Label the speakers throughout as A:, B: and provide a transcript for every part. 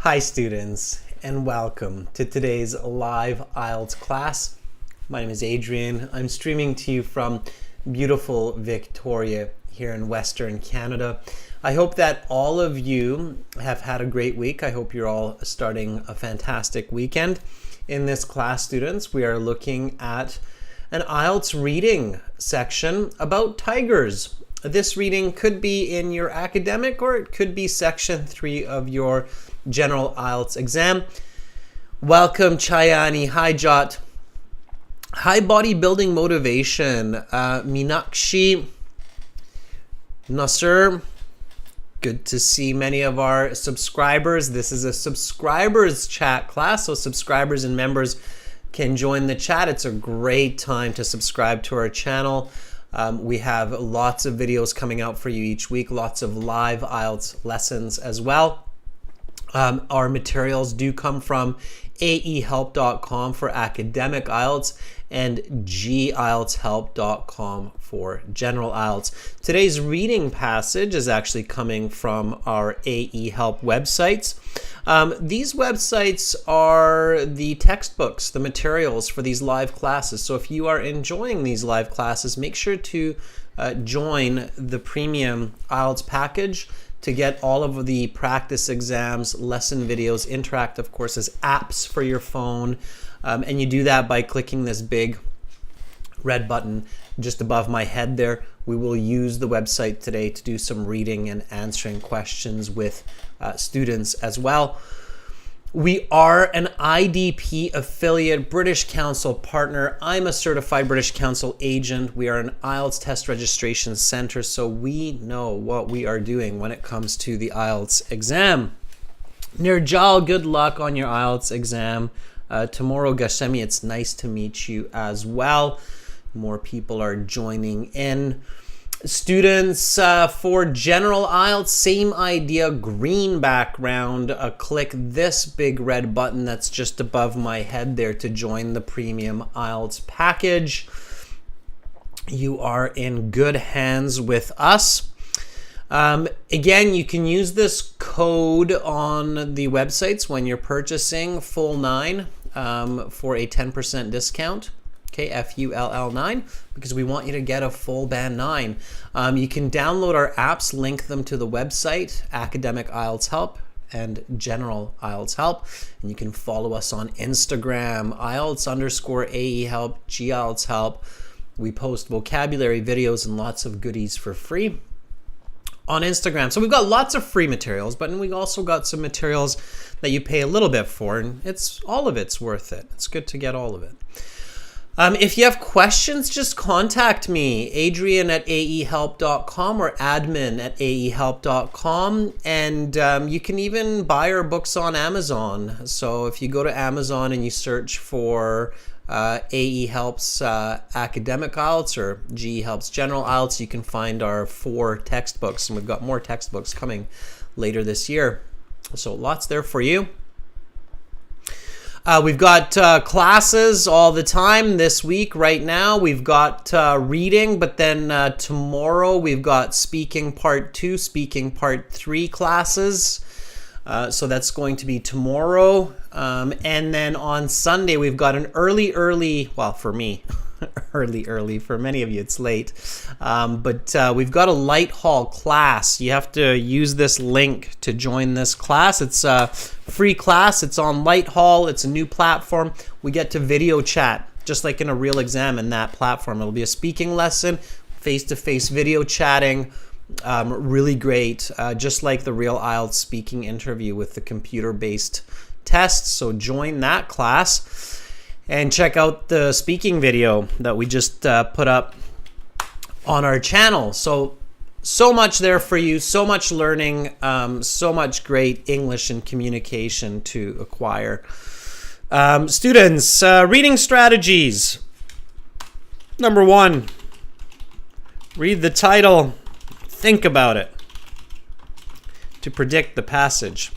A: Hi students, and welcome to today's live IELTS class. My name is Adrian. I'm streaming to you from beautiful Victoria here in Western Canada. I hope that all of you have had a great week. I hope you're all starting a fantastic weekend. In this class, students, we are looking at an IELTS reading section about tigers. This reading could be in your academic or it could be section 3 of your general IELTS exam. Welcome Chayani, hi Jot, hi bodybuilding motivation, Minakshi, Nasser. Good to see many of our subscribers. This is a subscribers chat class, so subscribers and members can join the chat. It's a great time to subscribe to our channel. We have lots of videos coming out for you each week, lots of live IELTS lessons as well. Our materials do come from aehelp.com for academic IELTS and gieltshelp.com for general IELTS. Today's reading passage is actually coming from our AE Help websites. These websites are the textbooks, the materials for these live classes. So if you are enjoying these live classes, make sure to join the premium IELTS package to get all of the practice exams, lesson videos, interactive courses, apps for your phone. And you do that by clicking this big red button just above my head there. We will use the website today to do some reading and answering questions with students as well. We are an IDP affiliate, British Council partner. I'm a certified British Council agent. We are an IELTS test registration center, so we know what we are doing when it comes to the IELTS exam. Nirjal, good luck on your IELTS exam. Tomorrow, Gashemi, it's nice to meet you as well. More people are joining in. Students, for general IELTS, same idea, green background. Click this big red button that's just above my head there to join the premium IELTS package. You are in good hands with us. Again, you can use this code on the websites when you're purchasing full 9 for a 10% discount. Okay, FULL9, because we want you to get a full band 9. You can download our apps, link them to the website, Academic IELTS Help and General IELTS Help. And you can follow us on Instagram, IELTS_AE Help, GIELTS Help. We post vocabulary videos and lots of goodies for free on Instagram. So we've got lots of free materials, but we also got some materials that you pay a little bit for, and all of it's worth it. It's good to get all of it. If you have questions, just contact me, adrian@aehelp.com or admin@aehelp.com. And you can even buy our books on Amazon. So if you go to Amazon and you search for AE Helps Academic IELTS or GE Helps General IELTS, you can find our 4 textbooks. And we've got more textbooks coming later this year. So lots there for you. We've got classes all the time this week. Right now we've got reading, but then tomorrow we've got speaking part 2, speaking part 3 classes. So that's going to be tomorrow. And then on Sunday we've got an early, well, for me, early, for many of you it's late. But we've got a light hall class. You have to use this link to join this class. It's a free class. It's on Light Hall. It's a new platform. We get to video chat just like in a real exam in that platform. It'll be a speaking lesson, face-to-face video chatting. Really great, just like the real IELTS speaking interview with the computer-based tests. So join that class and check out the speaking video that we just put up on our channel. So much there for you, so much learning, so much great English and communication to acquire. Students, reading strategies. Number 1, read the title, think about it to predict the passage.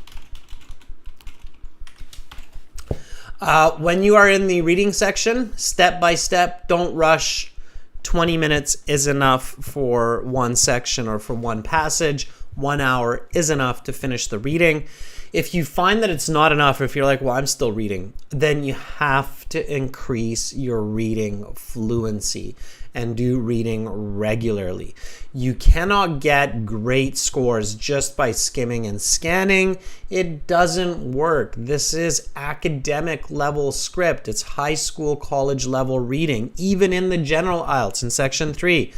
A: When you are in the reading section, step by step, don't rush. 20 minutes is enough for one section or for one passage. 1 hour is enough to finish the reading. If you find that it's not enough, if you're like, well, I'm still reading, then you have to increase your reading fluency and do reading regularly. You cannot get great scores just by skimming and scanning. It doesn't work. This is academic level script. It's high school, college level reading, even in the general IELTS in section 3.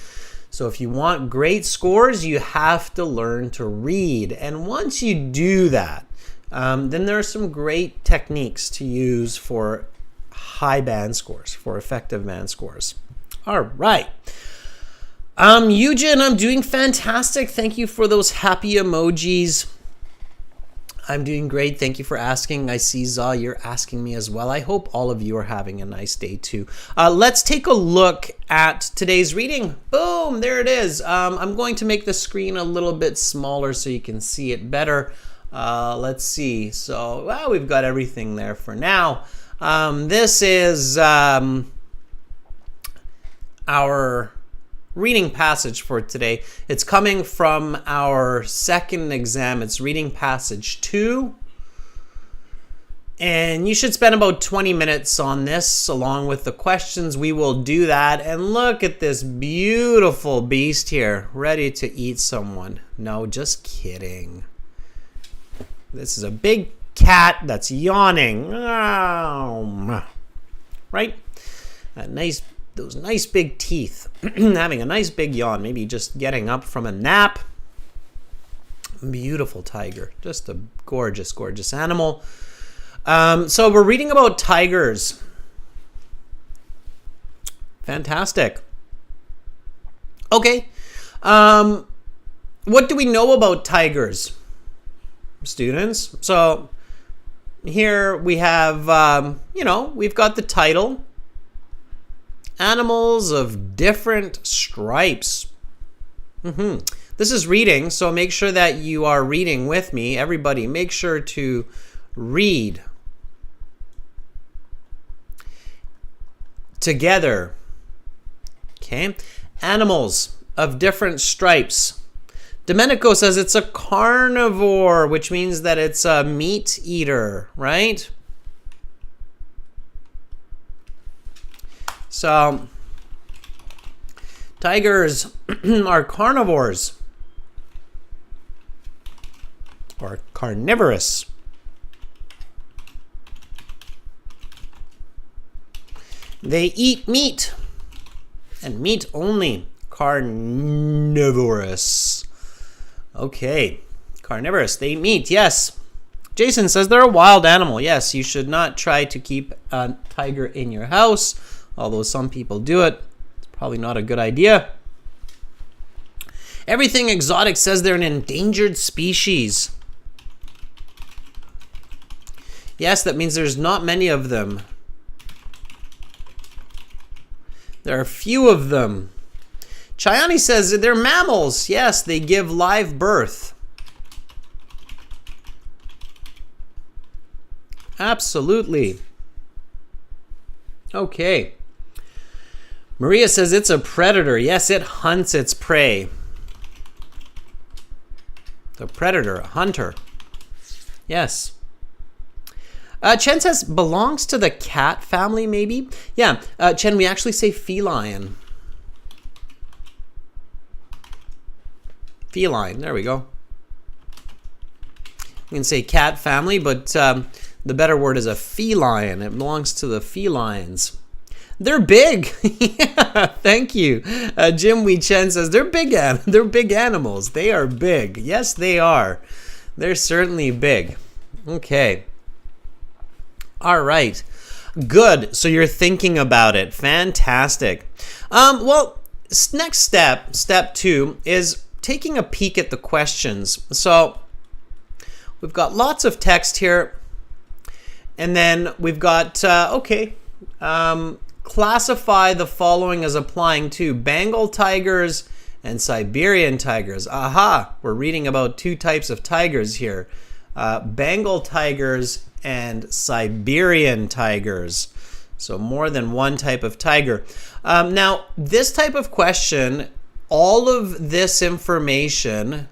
A: So if you want great scores, you have to learn to read. And once you do that, then there are some great techniques to use for high band scores, for effective band scores. All right. Eugen, I'm doing fantastic. Thank you for those happy emojis. I'm doing great. Thank you for asking. I see, Za, you're asking me as well. I hope all of you are having a nice day too. Let's take a look at today's reading. Boom, there it is. I'm going to make the screen a little bit smaller so you can see it better. Let's see. So, well, we've got everything there for now. This is our reading passage for today. It's coming from our second exam. It's reading passage 2. And you should spend about 20 minutes on this along with the questions. We will do that. And look at this beautiful beast here, ready to eat someone. No, just kidding. This is a big cat that's yawning. Right? Those nice big teeth. Having a nice big yawn. Maybe just getting up from a nap. Beautiful tiger. Just a gorgeous, gorgeous animal. So we're reading about tigers. Fantastic. Okay. What do we know about tigers, students? So here we have, we've got the title. Animals of different stripes. This is reading, so make sure that you are reading with me. Everybody, make sure to read together. Okay. Animals of different stripes. Domenico says it's a carnivore, which means that it's a meat eater, right? So, tigers are carnivores or carnivorous. They eat meat and meat only. Carnivorous. Okay, carnivorous. They eat meat, yes. Jason says they're a wild animal. Yes, you should not try to keep a tiger in your house. Although some people do it, it's probably not a good idea. Everything Exotic says they're an endangered species. Yes, that means there's not many of them. There are few of them. Chayani says they're mammals. Yes, they give live birth. Absolutely. Okay. Maria says it's a predator. Yes, it hunts its prey. The predator, a hunter. Yes. Chen says belongs to the cat family, maybe? Yeah, Chen, we actually say feline. Feline, there we go. We can say cat family, but the better word is a feline. It belongs to the felines. They're big. Yeah, thank you. Jim Wee Chen says they're big animals. They are big. Yes, they are. They're certainly big. Okay. All right. Good. So you're thinking about it. Fantastic. Well, next step 2, is taking a peek at the questions. So we've got lots of text here. And then we've got, classify the following as applying to Bengal tigers and Siberian tigers. Aha, we're reading about 2 types of tigers here. Bengal tigers and Siberian tigers. So more than one type of tiger. Now, this type of question, all of this information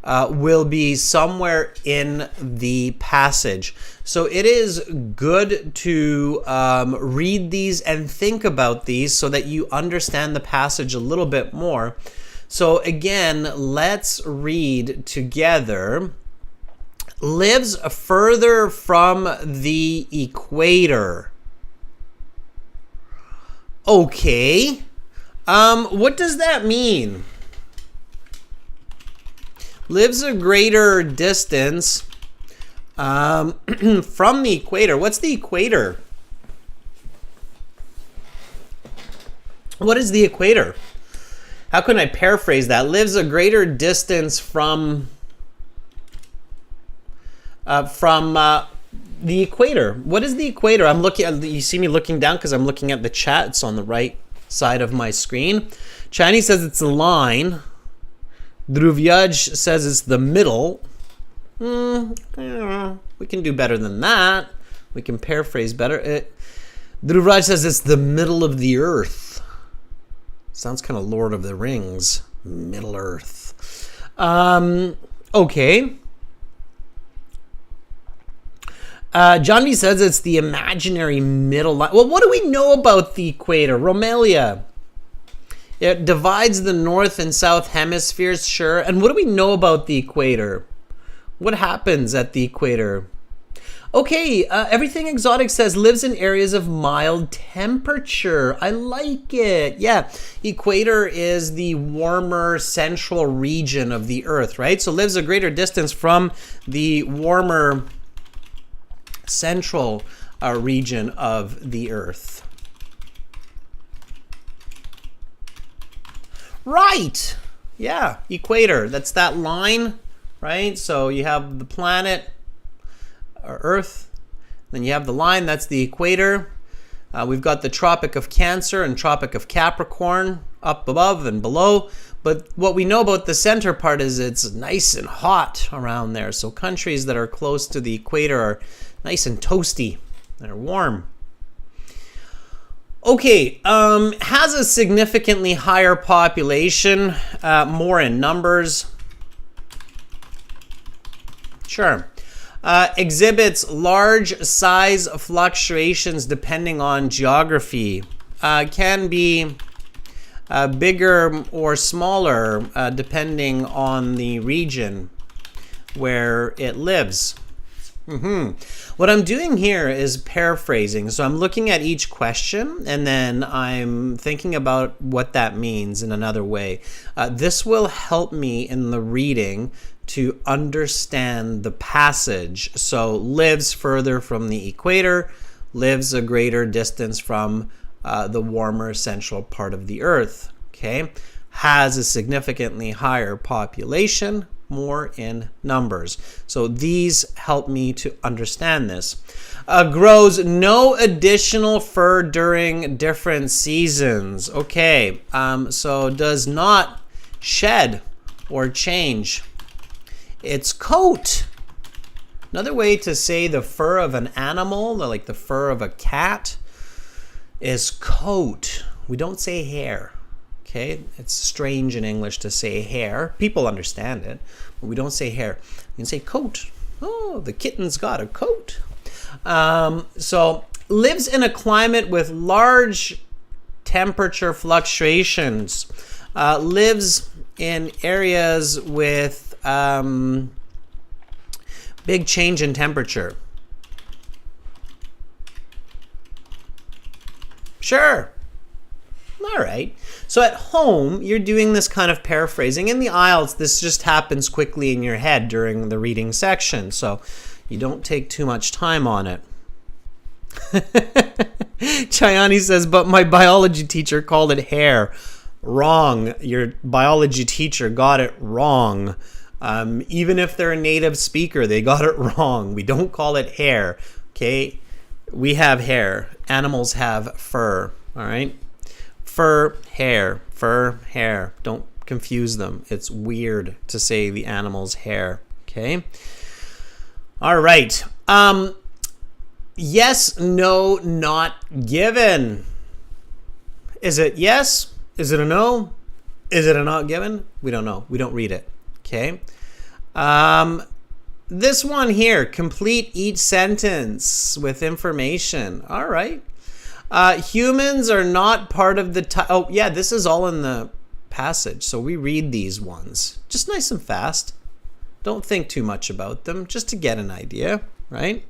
A: will be somewhere in the passage. So it is good to read these and think about these so that you understand the passage a little bit more. So again, let's read together. Lives further from the equator. Okay. What does that mean? Lives a greater distance from the equator. What's the equator? What is the equator? How can I paraphrase that? Lives a greater distance from the equator. What is the equator? I'm looking. You see me looking down because I'm looking at the chat. It's on the right side of my screen. Chinese says it's a line. Dhruvyaj says it's the middle. We can do better than that. We can paraphrase better. Dhruvraj says it's the middle of the earth. Sounds kind of Lord of the Rings. Middle Earth. Okay. John V says it's the imaginary middle line. Well, what do we know about the equator? Romelia. It divides the north and south hemispheres, sure. And what do we know about the equator? What happens at the equator? Okay, Everything Exotic says lives in areas of mild temperature. I like it. Yeah, equator is the warmer central region of the Earth, right? So lives a greater distance from the warmer central region of the Earth. Right. Yeah, equator. That's that line, right? So you have the planet, or Earth, then you have the line, that's the equator. We've got the Tropic of Cancer and Tropic of Capricorn up above and below. But what we know about the center part is it's nice and hot around there. So countries that are close to the equator are nice and toasty. They're warm. Okay, has a significantly higher population, more in numbers. Sure. Exhibits large size fluctuations depending on geography. Can be bigger or smaller depending on the region where it lives. What I'm doing here is paraphrasing. So I'm looking at each question and then I'm thinking about what that means in another way. This will help me in the reading to understand the passage. So lives further from the equator, lives a greater distance from the warmer central part of the Earth. Okay, has a significantly higher population, more in numbers. So these help me to understand this. Grows no additional fur during different seasons. Okay, so does not shed or change its coat. Another way to say the fur of an animal, like the fur of a cat, is coat. We don't say hair. Okay, it's strange in English to say hair. People understand it, but we don't say hair. We can say coat. Oh, the kitten's got a coat. So lives in a climate with large temperature fluctuations. Lives in areas with big change in temperature. Sure. All right. So at home, you're doing this kind of paraphrasing. In the IELTS, this just happens quickly in your head during the reading section. So you don't take too much time on it. Chayani says, but my biology teacher called it hair. Wrong. Your biology teacher got it wrong. Even if they're a native speaker, they got it wrong. We don't call it hair. Okay? We have hair. Animals have fur. All right? Fur, hair. Fur, hair. Don't confuse them. It's weird to say the animal's hair. Okay? All right. Yes, no, not given. Is it yes? Is it a no? Is it a not given? We don't know. We don't read it. Okay? This one here, complete each sentence with information. All right. Humans are not part of the... Oh, yeah, this is all in the passage. So we read these ones. Just nice and fast. Don't think too much about them, just to get an idea, right?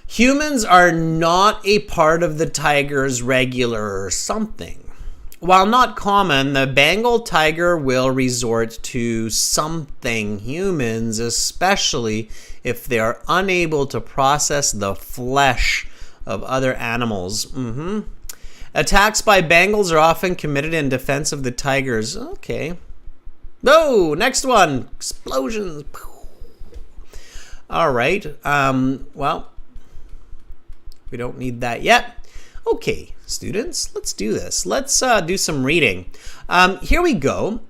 A: Humans are not a part of the tiger's regular something. While not common, the Bengal tiger will resort to something humans, especially if they are unable to process the flesh of other animals. Attacks by Bengals are often committed in defense of the tigers. Okay. Oh, next one. Explosions. All right. Well, we don't need that yet. Okay, students, let's do this. Let's do some reading. Here we go.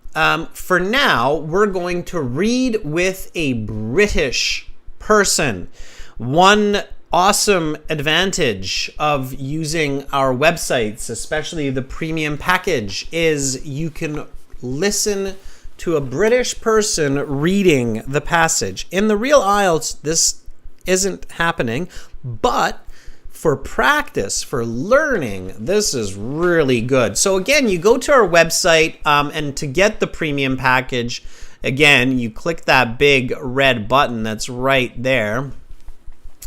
A: For now, we're going to read with a British person. One awesome advantage of using our websites, especially the premium package, is you can listen to a British person reading the passage. In the real IELTS, this isn't happening, but for practice, for learning, this is really good. So again, you go to our website, and to get the premium package, again, you click that big red button that's right there,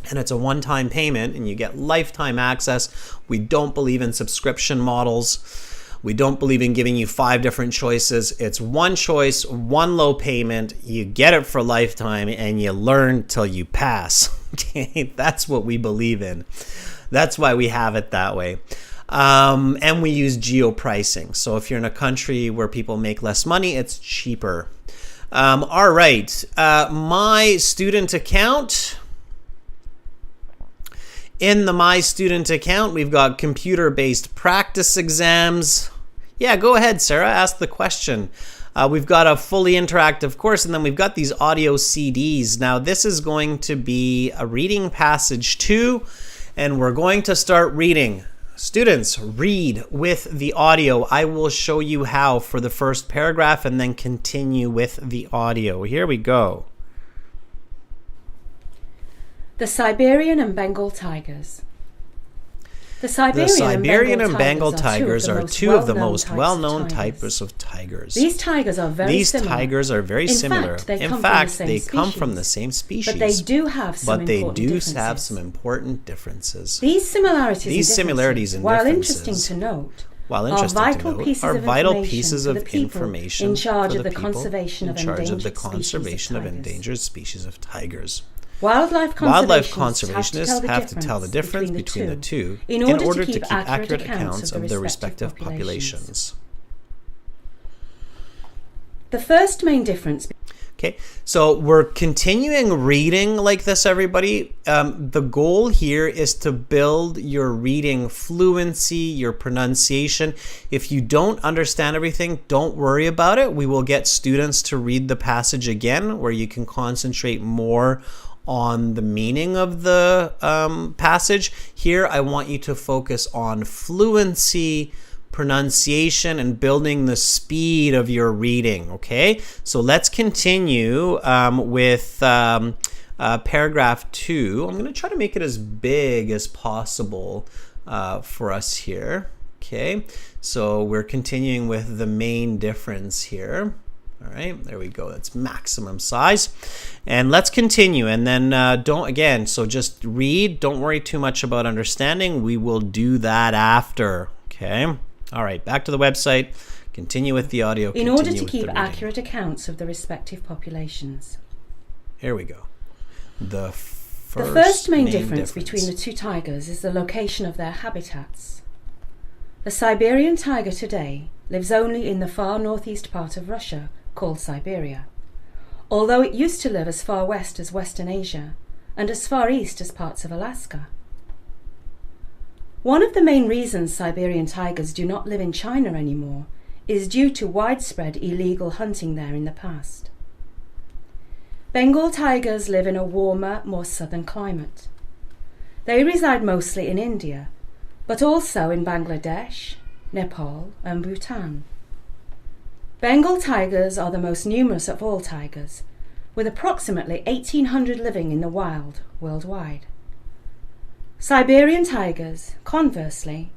A: and it's a one-time payment, and you get lifetime access. We don't believe in subscription models. We don't believe in giving you 5 different choices. It's one choice, one low payment. You get it for lifetime, and you learn till you pass. Okay, that's what we believe in. That's why we have it that way. And we use geo pricing. So if you're in a country where people make less money, it's cheaper. All right, my student account. In the My Student account, we've got computer-based practice exams. Yeah, go ahead, Sarah, ask the question. We've got a fully interactive course, and then we've got these audio CDs. Now, this is going to be a reading passage 2, and we're going to start reading. Students, read with the audio. I will show you how for the first paragraph and then continue with the audio. Here we go.
B: The Siberian and Bengal tigers. The Siberian and Bengal tigers are two of the most well-known types of tigers. These tigers are very similar.
A: In fact, they come from the same species.
B: But they do have some
A: important differences.
B: These similarities and
A: while
B: interesting to note, are vital pieces of information in charge of the conservation of endangered species of tigers.
A: Wildlife conservationists have to tell the difference between the two in order to keep accurate accounts of their respective populations.
B: The first main difference...
A: Okay, so we're continuing reading like this, everybody. The goal here is to build your reading fluency, your pronunciation. If you don't understand everything, don't worry about it. We will get students to read the passage again, where you can concentrate more on the meaning of the passage. Here, I want you to focus on fluency, pronunciation, and building the speed of your reading, okay? So let's continue with paragraph 2. I'm going to try to make it as big as possible for us here, okay? So we're continuing with the main difference here. All right, there we go. That's maximum size. And let's continue. And then so just read. Don't worry too much about understanding. We will do that after. Okay. All right, back to the website. Continue with the audio.
B: In order to keep accurate accounts of the respective populations.
A: Here we go. The
B: first main difference between the two tigers is the location of their habitats. The Siberian tiger today lives only in the far northeast part of Russia, called Siberia, although it used to live as far west as Western Asia and as far east as parts of Alaska. One of the main reasons Siberian tigers do not live in China anymore is due to widespread illegal hunting there in the past. Bengal tigers live in a warmer, more southern climate. They reside mostly in India, but also in Bangladesh, Nepal and Bhutan. Bengal tigers are the most numerous of all tigers, with approximately 1,800 living in the wild worldwide. Siberian tigers, conversely,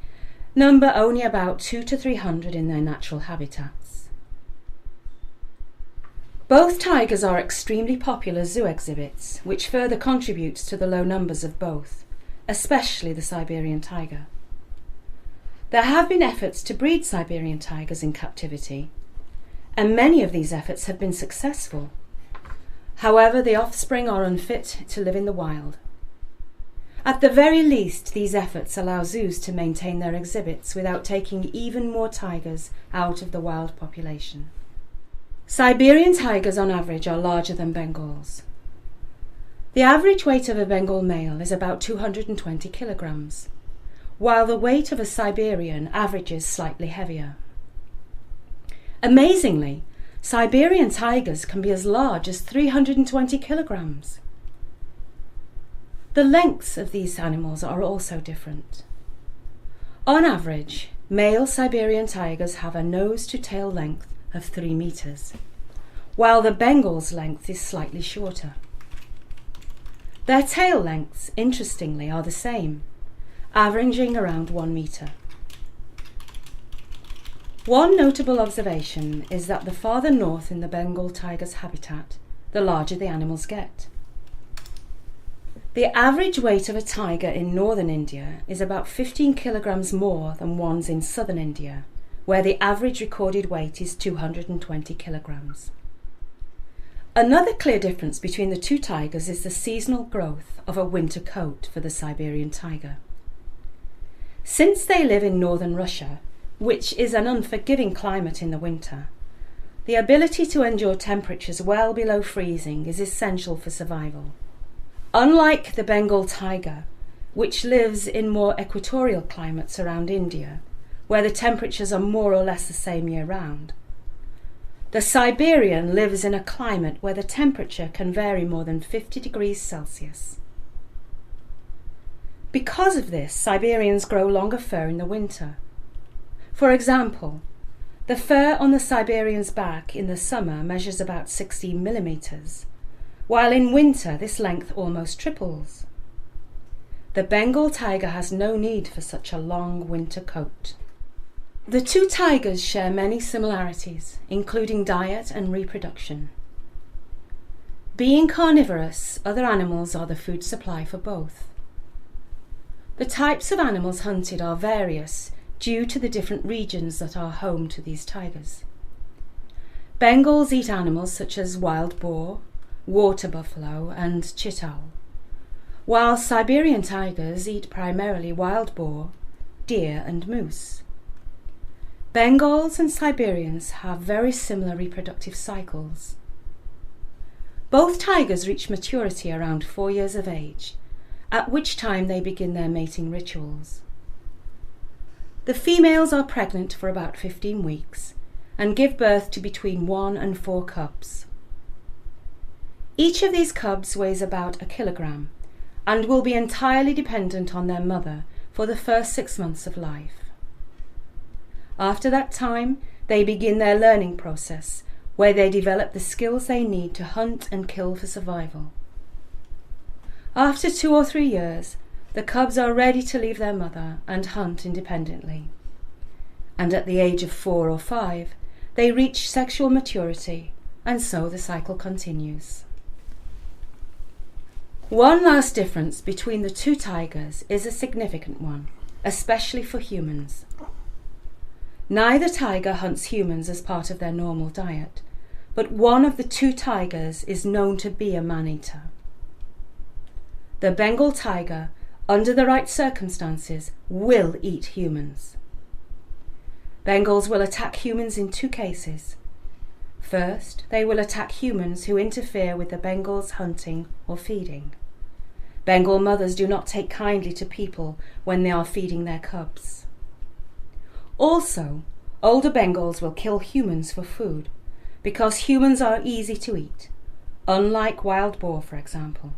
B: number only about 200 to 300 in their natural habitats. Both tigers are extremely popular zoo exhibits, which further contributes to the low numbers of both, especially the Siberian tiger. There have been efforts to breed Siberian tigers in captivity, and many of these efforts have been successful. However, the offspring are unfit to live in the wild. At the very least, these efforts allow zoos to maintain their exhibits without taking even more tigers out of the wild population. Siberian tigers on average are larger than Bengals. The average weight of a Bengal male is about 220 kilograms, while the weight of a Siberian averages slightly heavier. Amazingly, Siberian tigers can be as large as 320 kilograms. The lengths of these animals are also different. On average, male Siberian tigers have a nose-to-tail length of 3 meters, while the Bengal's length is slightly shorter. Their tail lengths, interestingly, are the same, averaging around 1 meter. One notable observation is that the farther north in the Bengal tiger's habitat, the larger the animals get. The average weight of a tiger in northern India is about 15 kilograms more than ones in southern India, where the average recorded weight is 220 kilograms. Another clear difference between the two tigers is the seasonal growth of a winter coat for the Siberian tiger. Since they live in northern Russia, which is an unforgiving climate in the winter, the ability to endure temperatures well below freezing is essential for survival. Unlike the Bengal tiger, which lives in more equatorial climates around India, where the temperatures are more or less the same year-round, the Siberian lives in a climate where the temperature can vary more than 50 degrees Celsius. Because of this, Siberians grow longer fur in the winter. For example, the fur on the Siberian's back in the summer measures about 60 millimeters, while in winter this length almost triples. The Bengal tiger has no need for such a long winter coat. The two tigers share many similarities, including diet and reproduction. Being carnivorous, other animals are the food supply for both. The types of animals hunted are various due to the different regions that are home to these tigers. Bengals eat animals such as wild boar, water buffalo, and chital, while Siberian tigers eat primarily wild boar, deer, and moose. Bengals and Siberians have very similar reproductive cycles. Both tigers reach maturity around 4 years of age, at which time they begin their mating rituals. The females are pregnant for about 15 weeks and give birth to between 1 and 4 cubs. Each of these cubs weighs about a kilogram and will be entirely dependent on their mother for the first 6 months of life. After that time, they begin their learning process, where they develop the skills they need to hunt and kill for survival. After 2 or 3 years, the cubs are ready to leave their mother and hunt independently. And at the age of 4 or 5, they reach sexual maturity, and so the cycle continues. One last difference between the two tigers is a significant one, especially for humans. Neither tiger hunts humans as part of their normal diet, but one of the two tigers is known to be a man-eater. The Bengal tiger, under the right circumstances, will eat humans. Bengals will attack humans in 2 cases. First, they will attack humans who interfere with the Bengal's hunting or feeding. Bengal mothers do not take kindly to people when they are feeding their cubs. Also, older Bengals will kill humans for food, because humans are easy to eat, unlike wild boar, for example.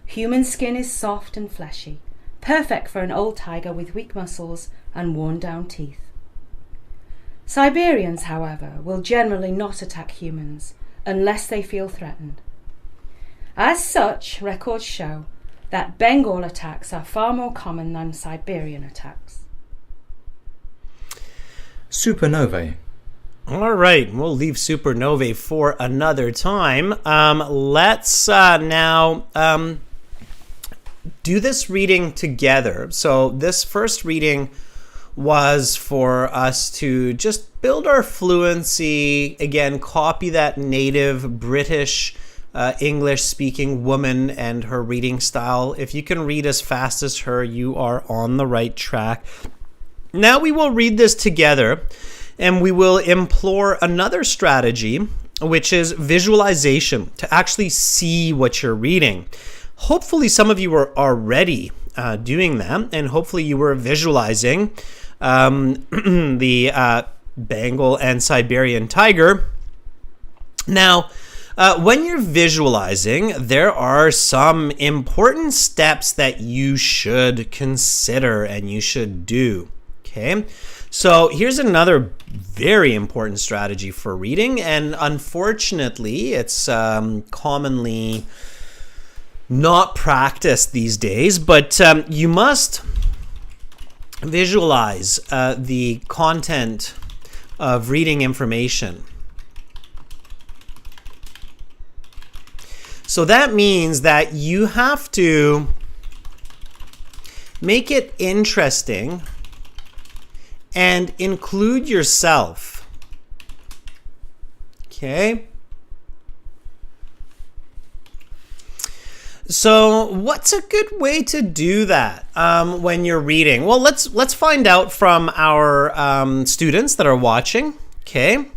B: Human skin is soft and fleshy, perfect for an old tiger with weak muscles and worn-down teeth. Siberians, however, will generally not attack humans unless they feel threatened. As such, records show that Bengal attacks are far more common than Siberian attacks.
C: Supernovae.
A: All right, we'll leave supernovae for another time. Let's now do this reading together. So this first reading was for us to just build our fluency. Again, copy that native British English-speaking woman and her reading style. If you can read as fast as her, you are on the right track. Now we will read this together, and we will employ another strategy, which is visualization, to actually see what you're reading. Hopefully some of you are already doing that, and hopefully you were visualizing the Bengal and Siberian tiger. Now, when you're visualizing, there are some important steps that you should consider and you should do. Okay, so here's another very important strategy for reading, and unfortunately, it's commonly not practiced these days, but you must visualize the content of reading information. So that means that you have to make it interesting and include yourself. Okay? So what's a good way to do that when you're reading? Well, let's find out from our students that are watching. Okay,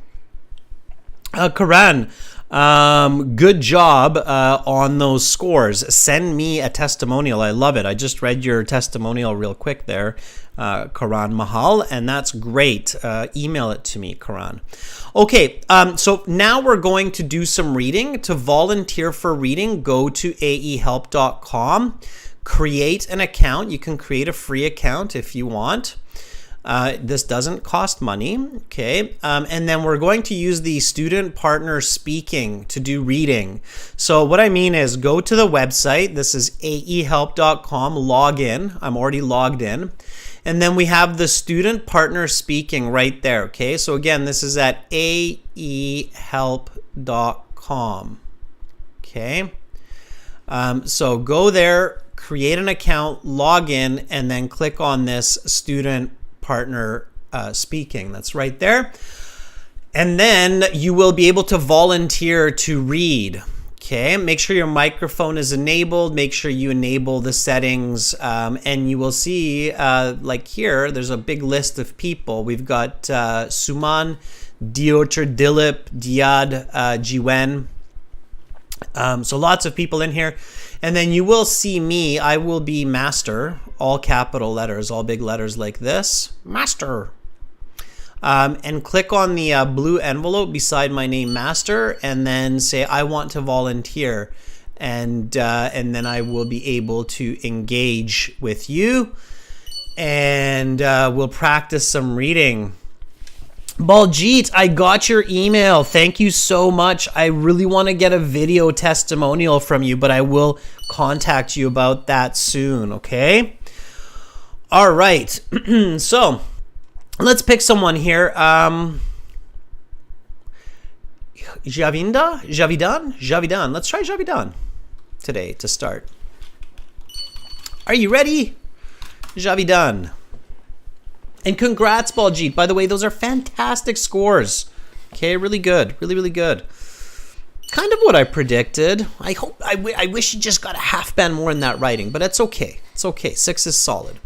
A: Karan, good job on those scores. Send me a testimonial. I love it. I just read your testimonial real quick there, Karan Mahal, and that's great. Email it to me, Karan. Okay, so now we're going to do some reading. To volunteer for reading, go to aehelp.com, create an account. You can create a free account if you want. This doesn't cost money, okay? And then we're going to use the student partner speaking to do reading. So what I mean is go to the website. This is aehelp.com, log in. I'm already logged in. And then we have the student partner speaking right there, okay? So again, this is at aehelp.com, okay? So go there, create an account, log in, and then click on this student partner speaking. That's right there. And then you will be able to volunteer to read. Okay, make sure your microphone is enabled. Make sure you enable the settings, and you will see, like here, there's a big list of people. We've got Suman, Diotr, Dilip, Diad, Jiwen. So lots of people in here. And then you will see me. I will be Master, all capital letters, all big letters like this. Master. And click on the blue envelope beside my name, Master, and then say, I want to volunteer. And then I will be able to engage with you. And we'll practice some reading. Baljit, I got your email. Thank you so much. I really want to get a video testimonial from you, but I will contact you about that soon, okay? All right. So let's pick someone here. Javidan. Let's try Javidan today to start. Are you ready? Javidan. And congrats, Baljit. By the way, those are fantastic scores. Okay, really good. Really good. Kind of what I predicted. I wish you just got a half band more in that writing, but it's okay. It's okay. 6 is solid.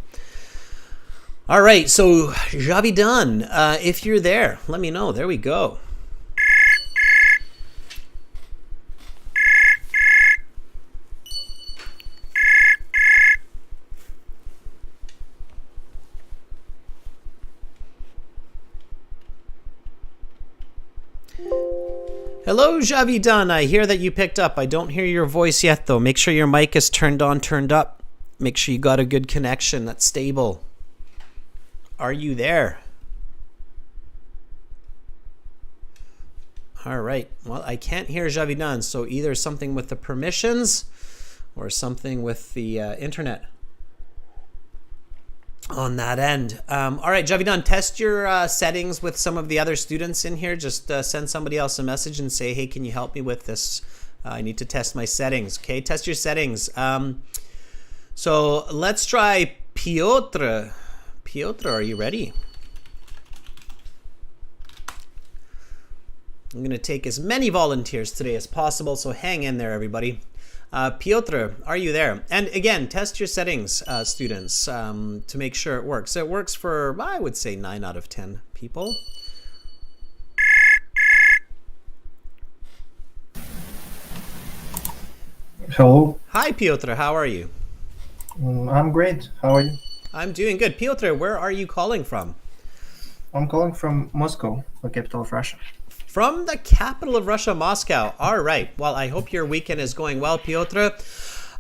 A: All right, so Javidan, if you're there, let me know. There we go. Hello, Javidan. I hear that you picked up. I don't hear your voice yet, though. Make sure your mic is turned on, turned up. Make sure you got a good connection that's stable. Are you there? All right. Well, I can't hear Javidan, so either something with the permissions or something with the internet on that end. All right, Javidan, test your settings with some of the other students in here. Just send somebody else a message and say, hey, can you help me with this? I need to test my settings. Okay, test your settings. So let's try Piotr. Piotr, are you ready? I'm going to take as many volunteers today as possible, so hang in there, everybody. Piotr, are you there? And again, test your settings, students, to make sure it works. It works for, I would say, 9 out of 10 people.
C: Hello.
A: Hi, Piotr. How are you?
C: I'm great. How are you?
A: I'm doing good. Piotr, where are you calling from?
C: I'm calling from Moscow, the capital of Russia.
A: From the capital of Russia, Moscow. All right. Well, I hope your weekend is going well, Piotr.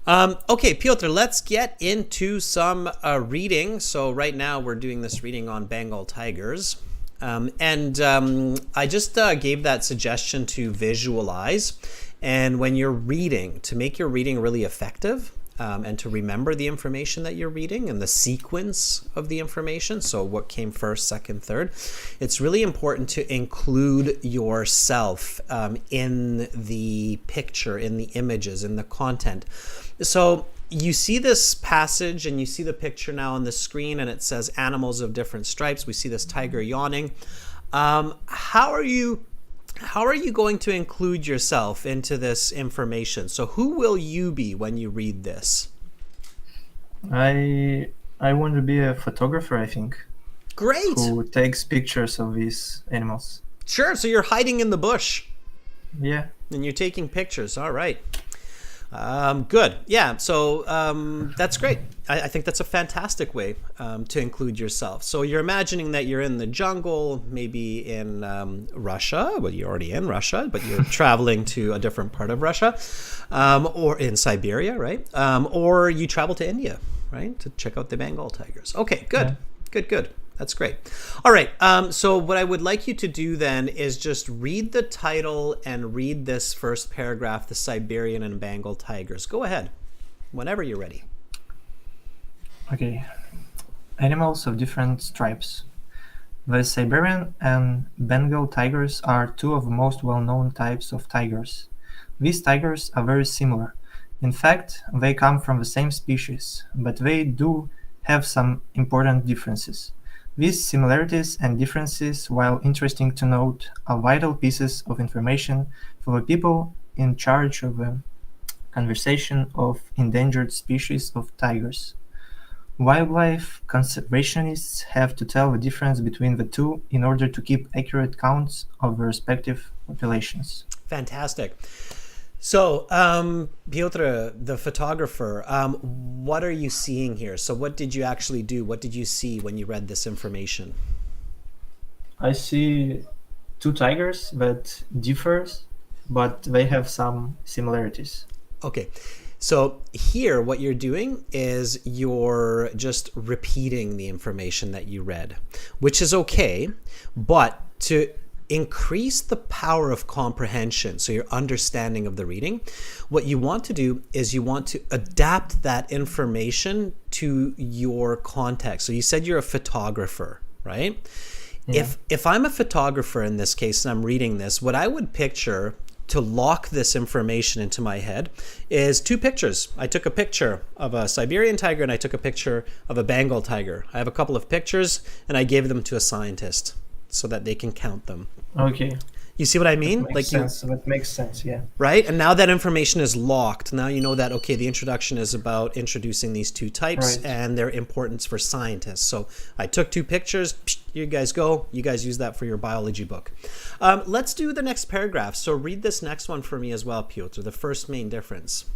A: Okay, Piotr, let's get into some reading. So right now we're doing this reading on Bengal tigers. I just gave that suggestion to visualize. And when you're reading, to make your reading really effective, and to remember the information that you're reading and the sequence of the information, so what came first, second, third, it's really important to include yourself in the picture, in the images, in the content. So you see this passage and you see the picture now on the screen and it says animals of different stripes. We see this tiger yawning. How are you going to include yourself into this information? So who will you be when you read this?
C: I want to be a photographer, I think.
A: Great.
C: Who takes pictures of these animals.
A: Sure. So you're hiding in the bush.
C: Yeah.
A: And you're taking pictures. All right. Good. Yeah. So that's great. I think that's a fantastic way to include yourself. So you're imagining that you're in the jungle, maybe in Russia. Well, you're already in Russia, but you're traveling to a different part of Russia, or in Siberia, right? Or you travel to India, right, to check out the Bengal tigers. Okay. Good. Yeah. Good. That's great. All right. So what I would like you to do then is just read the title and read this first paragraph, the Siberian and Bengal tigers. Go ahead, whenever you're ready.
C: Okay. Animals of different stripes. The Siberian and Bengal tigers are two of the most well-known types of tigers. These tigers are very similar. In fact, they come from the same species, but they do have some important differences. These similarities and differences, while interesting to note, are vital pieces of information for the people in charge of the conservation of endangered species of tigers. Wildlife conservationists have to tell the difference between the two in order to keep accurate counts of the respective populations.
A: Fantastic. So, Piotr, the photographer, what are you seeing here? So what did you actually do? What did you see when you read this information?
C: I see two tigers that differ, but they have some similarities.
A: Okay. So here, what you're doing is you're just repeating the information that you read, which is okay, but to increase the power of comprehension, so your understanding of the reading, what you want to do is you want to adapt that information to your context. So you said you're a photographer, right? Yeah. If I'm a photographer in this case and I'm reading this, what I would picture to lock this information into my head is two pictures. I took a picture of a Siberian tiger and I took a picture of a Bengal tiger. I have a couple of pictures and I gave them to a scientist so that they can count them.
C: Okay.
A: You see what I mean?
C: That makes sense, yeah.
A: Right? And now that information is locked. Now you know that, okay, the introduction is about introducing these two types and their importance for scientists. So I took two pictures. You guys go. You guys use that for your biology book. Let's do the next paragraph. So read this next one for me as well, Piotr, the first main difference.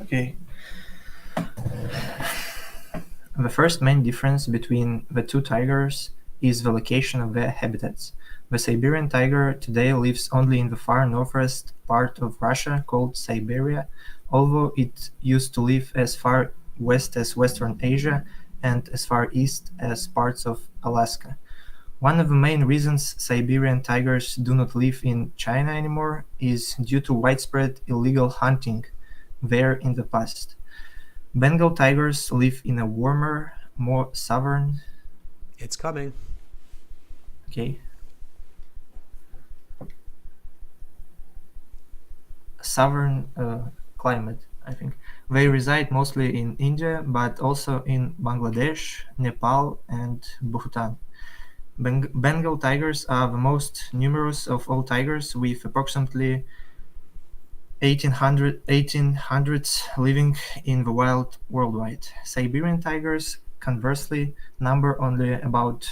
C: Okay. The first main difference between the two tigers is the location of their habitats. The Siberian tiger today lives only in the far northwest part of Russia called Siberia, although it used to live as far west as Western Asia and as far east as parts of Alaska. One of the main reasons Siberian tigers do not live in China anymore is due to widespread illegal hunting there in the past. Bengal tigers live in a warmer, more southern,
A: It's coming.
C: okay, southern climate, I think. They reside mostly in India, but also in Bangladesh, Nepal, and Bhutan. Bengal tigers are the most numerous of all tigers, with approximately 1800s living in the wild worldwide. Siberian tigers, conversely, number only about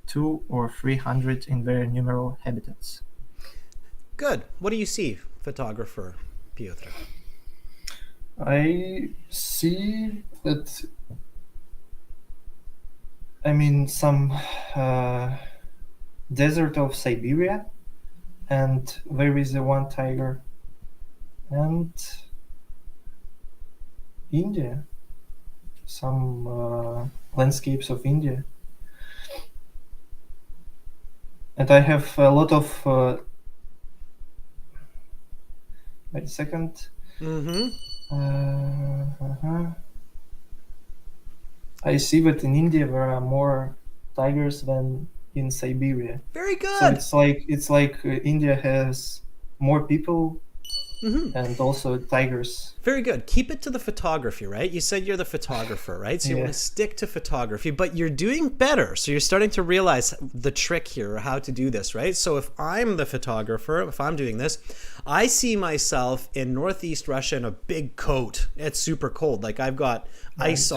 C: 200 or 300 in their numerous habitats.
A: Good. What do you see, photographer Piotr?
C: I see that, some desert of Siberia, and there is a one tiger, and India, some landscapes of India. And I have a lot of. Wait a second.
A: Mm-hmm.
C: I see that in India there are more tigers than in Siberia.
A: Very
C: So
A: good.
C: it's like India has more people
A: Mm-hmm.
C: and also tigers.
A: Very good. Keep it to the photography, right? You said you're the photographer, right? So you want to
C: Yeah.
A: stick to photography, but you're doing better. So you're starting to realize the trick here, or how to do this, right? So if I'm the photographer, if I'm doing this, I see myself in northeast Russia in a big coat. It's super cold. Like I've got ice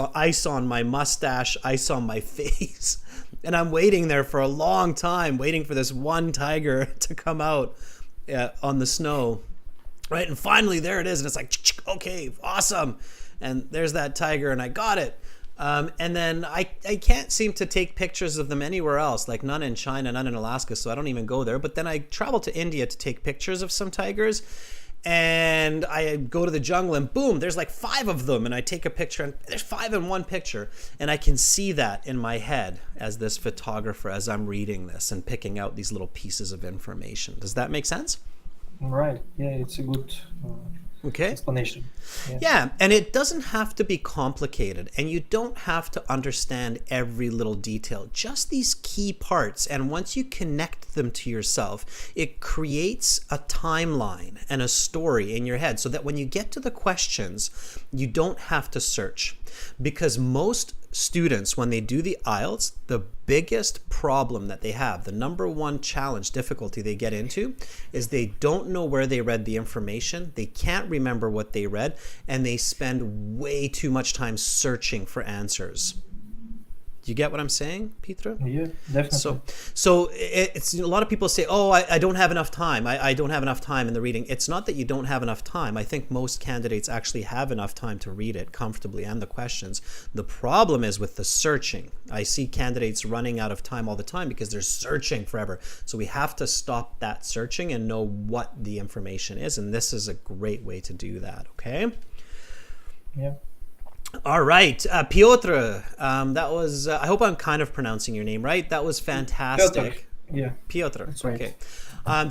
A: on my mustache, ice on my face, and I'm waiting there for a long time, waiting for this one tiger to come out on the snow. Right, and finally there it is, and it's like, okay, awesome, and there's that tiger, and I got it. And then I can't seem to take pictures of them anywhere else, like none in China, none in Alaska, so I don't even go there. But then I travel to India to take pictures of some tigers, and I go to the jungle, and boom, there's like 5 of them, and I take a picture, and there's 5 in one picture, and I can see that in my head as this photographer, as I'm reading this and picking out these little pieces of information. Does that make sense?
C: Right. Yeah, it's a good
A: Okay.
C: explanation.
A: Yeah, and it doesn't have to be complicated, and you don't have to understand every little detail, just these key parts. And once you connect them to yourself, it creates a timeline and a story in your head so that when you get to the questions, you don't have to search. Because most students, when they do the IELTS, the biggest problem that they have, the number one challenge, difficulty they get into, is they don't know where they read the information, they can't remember what they read, and they spend way too much time searching for answers. Do you get what I'm saying, Petra?
C: Yeah, definitely.
A: So it's a lot of people say, oh, I don't have enough time. I don't have enough time in the reading. It's not that you don't have enough time. I think most candidates actually have enough time to read it comfortably and the questions. The problem is with the searching. I see candidates running out of time all the time because they're searching forever. So we have to stop that searching and know what the information is. And this is a great way to do that, okay?
C: Yeah.
A: All right, Piotr, that was, I hope I'm kind of pronouncing your name right. That was fantastic.
C: Piotr. Yeah.
A: Piotr,
C: That's right.
A: okay.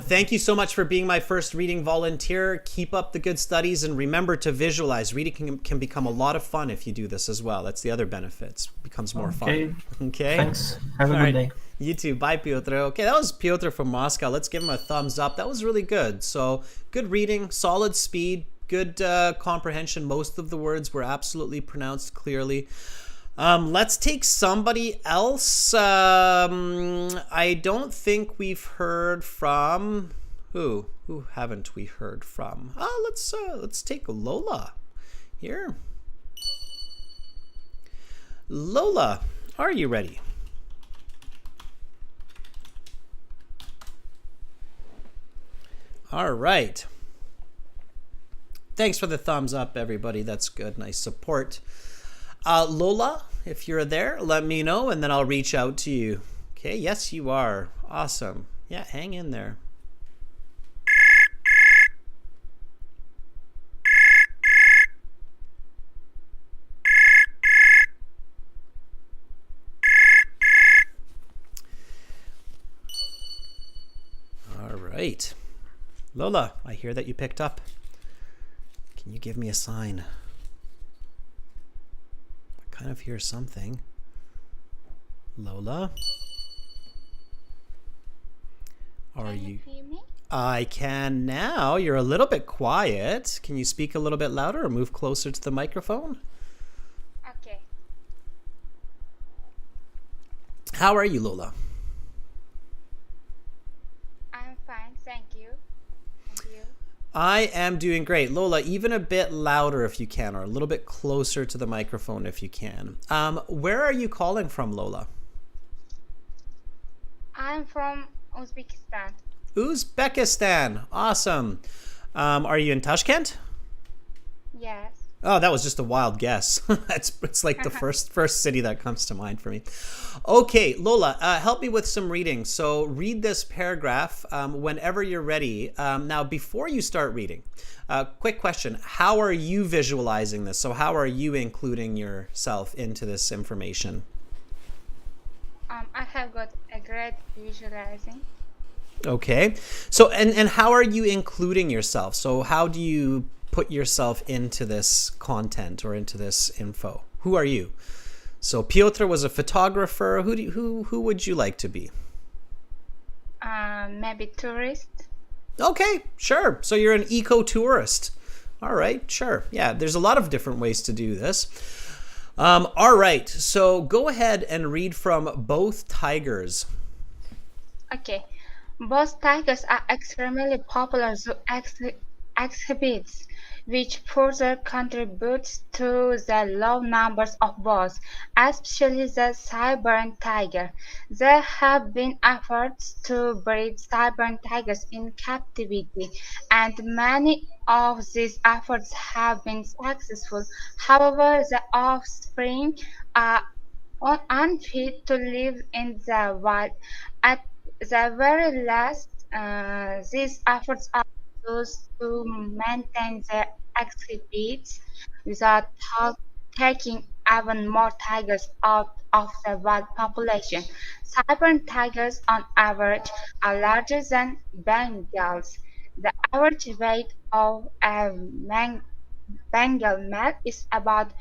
A: Thank you so much for being my first reading volunteer. Keep up the good studies and remember to visualize. Reading can become a lot of fun if you do this as well. That's the other benefits. It becomes more fun. Okay.
C: Thanks. Have a
A: All
C: good
A: right.
C: day.
A: You too. Bye, Piotr. Okay, that was Piotr from Moscow. Let's give him a thumbs up. That was really good. So good reading, solid speed, good comprehension. Most of the words were absolutely pronounced clearly. Let's take somebody else. I don't think we've heard from who haven't we heard from? Let's take Lola here. Lola, are you ready? All right. Thanks for the thumbs up, everybody. That's good. Nice support. Lola, if you're there, let me know, and then I'll reach out to you. Okay, yes, you are. Awesome. Yeah, hang in there. right. Lola, I hear that you picked up. Can you give me a sign? I kind of hear something. Lola?
D: Can you hear me?
A: I can now. You're a little bit quiet. Can you speak a little bit louder or move closer to the microphone?
D: Okay.
A: How are you, Lola?
D: I'm fine, thank you. And you?
A: I am doing great. Lola, even a bit louder if you can, or a little bit closer to the microphone if you can. Where are you calling from, Lola?
D: I'm from Uzbekistan.
A: Uzbekistan. Awesome. Are you in Tashkent?
D: Yes.
A: Oh, that was just a wild guess. It's like the first city that comes to mind for me. Okay, Lola, help me with some reading. So read this paragraph whenever you're ready. Now, before you start reading, quick question. How are you visualizing this? So how are you including yourself into this information?
D: I have got a great visualizing.
A: Okay. So, and how are you including yourself? So how do you put yourself into this content or into this info? Who are you? So Piotr was a photographer. Who would you like to be?
D: Maybe tourist.
A: Okay, sure. So you're an eco-tourist. All right, sure. Yeah, there's a lot of different ways to do this. All right, so go ahead and read from Both Tigers.
D: Okay. Both tigers are extremely popular zoo exhibits, which further contributes to the low numbers of both, especially the Siberian tiger. There have been efforts to breed Siberian tigers in captivity, and many of these efforts have been successful. However, the offspring are unfit to live in the wild. At the very last, these efforts are used to maintain the exhibits without taking even more tigers out of the wild population. Siberian tigers, on average, are larger than Bengals. The average weight of a Bengal male is about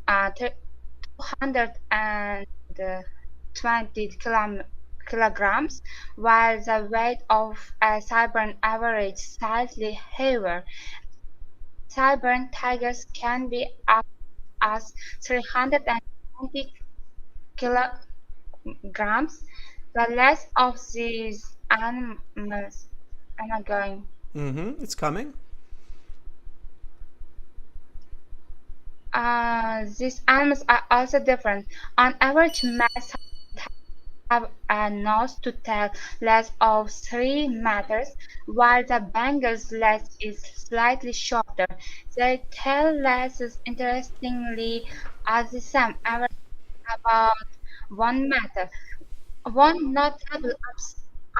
D: 220 kilograms, while the weight of a Siberian average slightly heavier. Siberian tigers can be up as 320 kilograms. The less of these animals are going.
A: It's coming.
D: These animals are also different. On average, males have a nose to tail length of 3 meters, while the Bengal's length is slightly shorter. Their tail length, interestingly, are the same, average about 1 meter. One notable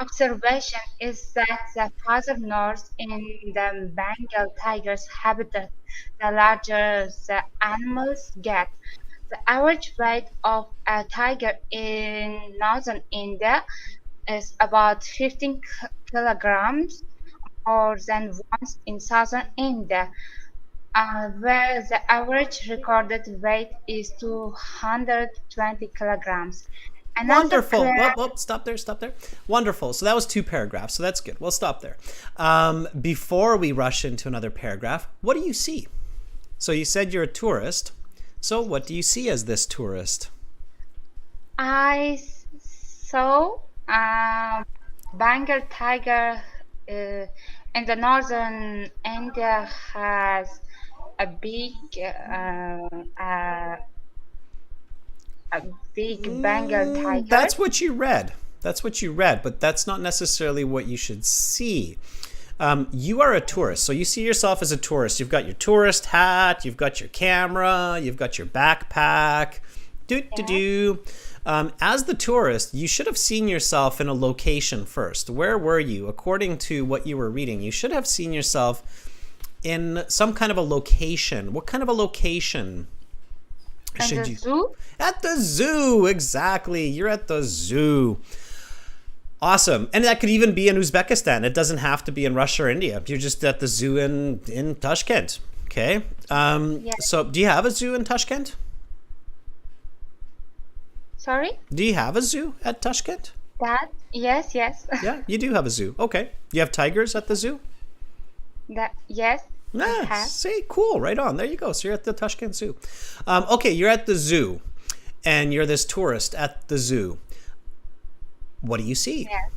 D: observation is that the farther north in the Bengal tiger's habitat, the larger the animals get. The average weight of a tiger in northern India is about 15 kilograms more than ones in southern India, where the average recorded weight is 220 kilograms. Another
A: Wonderful.
D: clear
A: Stop there. Wonderful. So that was 2 paragraphs. So that's good. We'll stop there. Before we rush into another paragraph, what do you see? So you said you're a tourist. So what do you see as this tourist?
D: I saw Bengal tiger in the northern India has a big Bengal tiger.
A: That's what you read. But that's not necessarily what you should see. You are a tourist, so you see yourself as a tourist. You've got your tourist hat, you've got your camera, you've got your backpack. As the tourist, you should have seen yourself in a location first. Where were you? According to what you were reading, you should have seen yourself in some kind of a location. What kind of a location?
D: Zoo?
A: At the zoo, exactly. You're at the zoo. Awesome. And that could even be in Uzbekistan. It doesn't have to be in Russia or India. You're just at the zoo in Tashkent. Okay. So do you have a zoo in Tashkent?
D: Sorry?
A: Do you have a zoo at Tashkent?
D: That? Yes.
A: Yeah, you do have a zoo. Okay. You have tigers at the zoo?
D: Yes.
A: Nice. See, cool. Right on. There you go. So you're at the Tashkent Zoo. Okay, you're at the zoo, and you're this tourist at the zoo. What do you see?
D: Yes.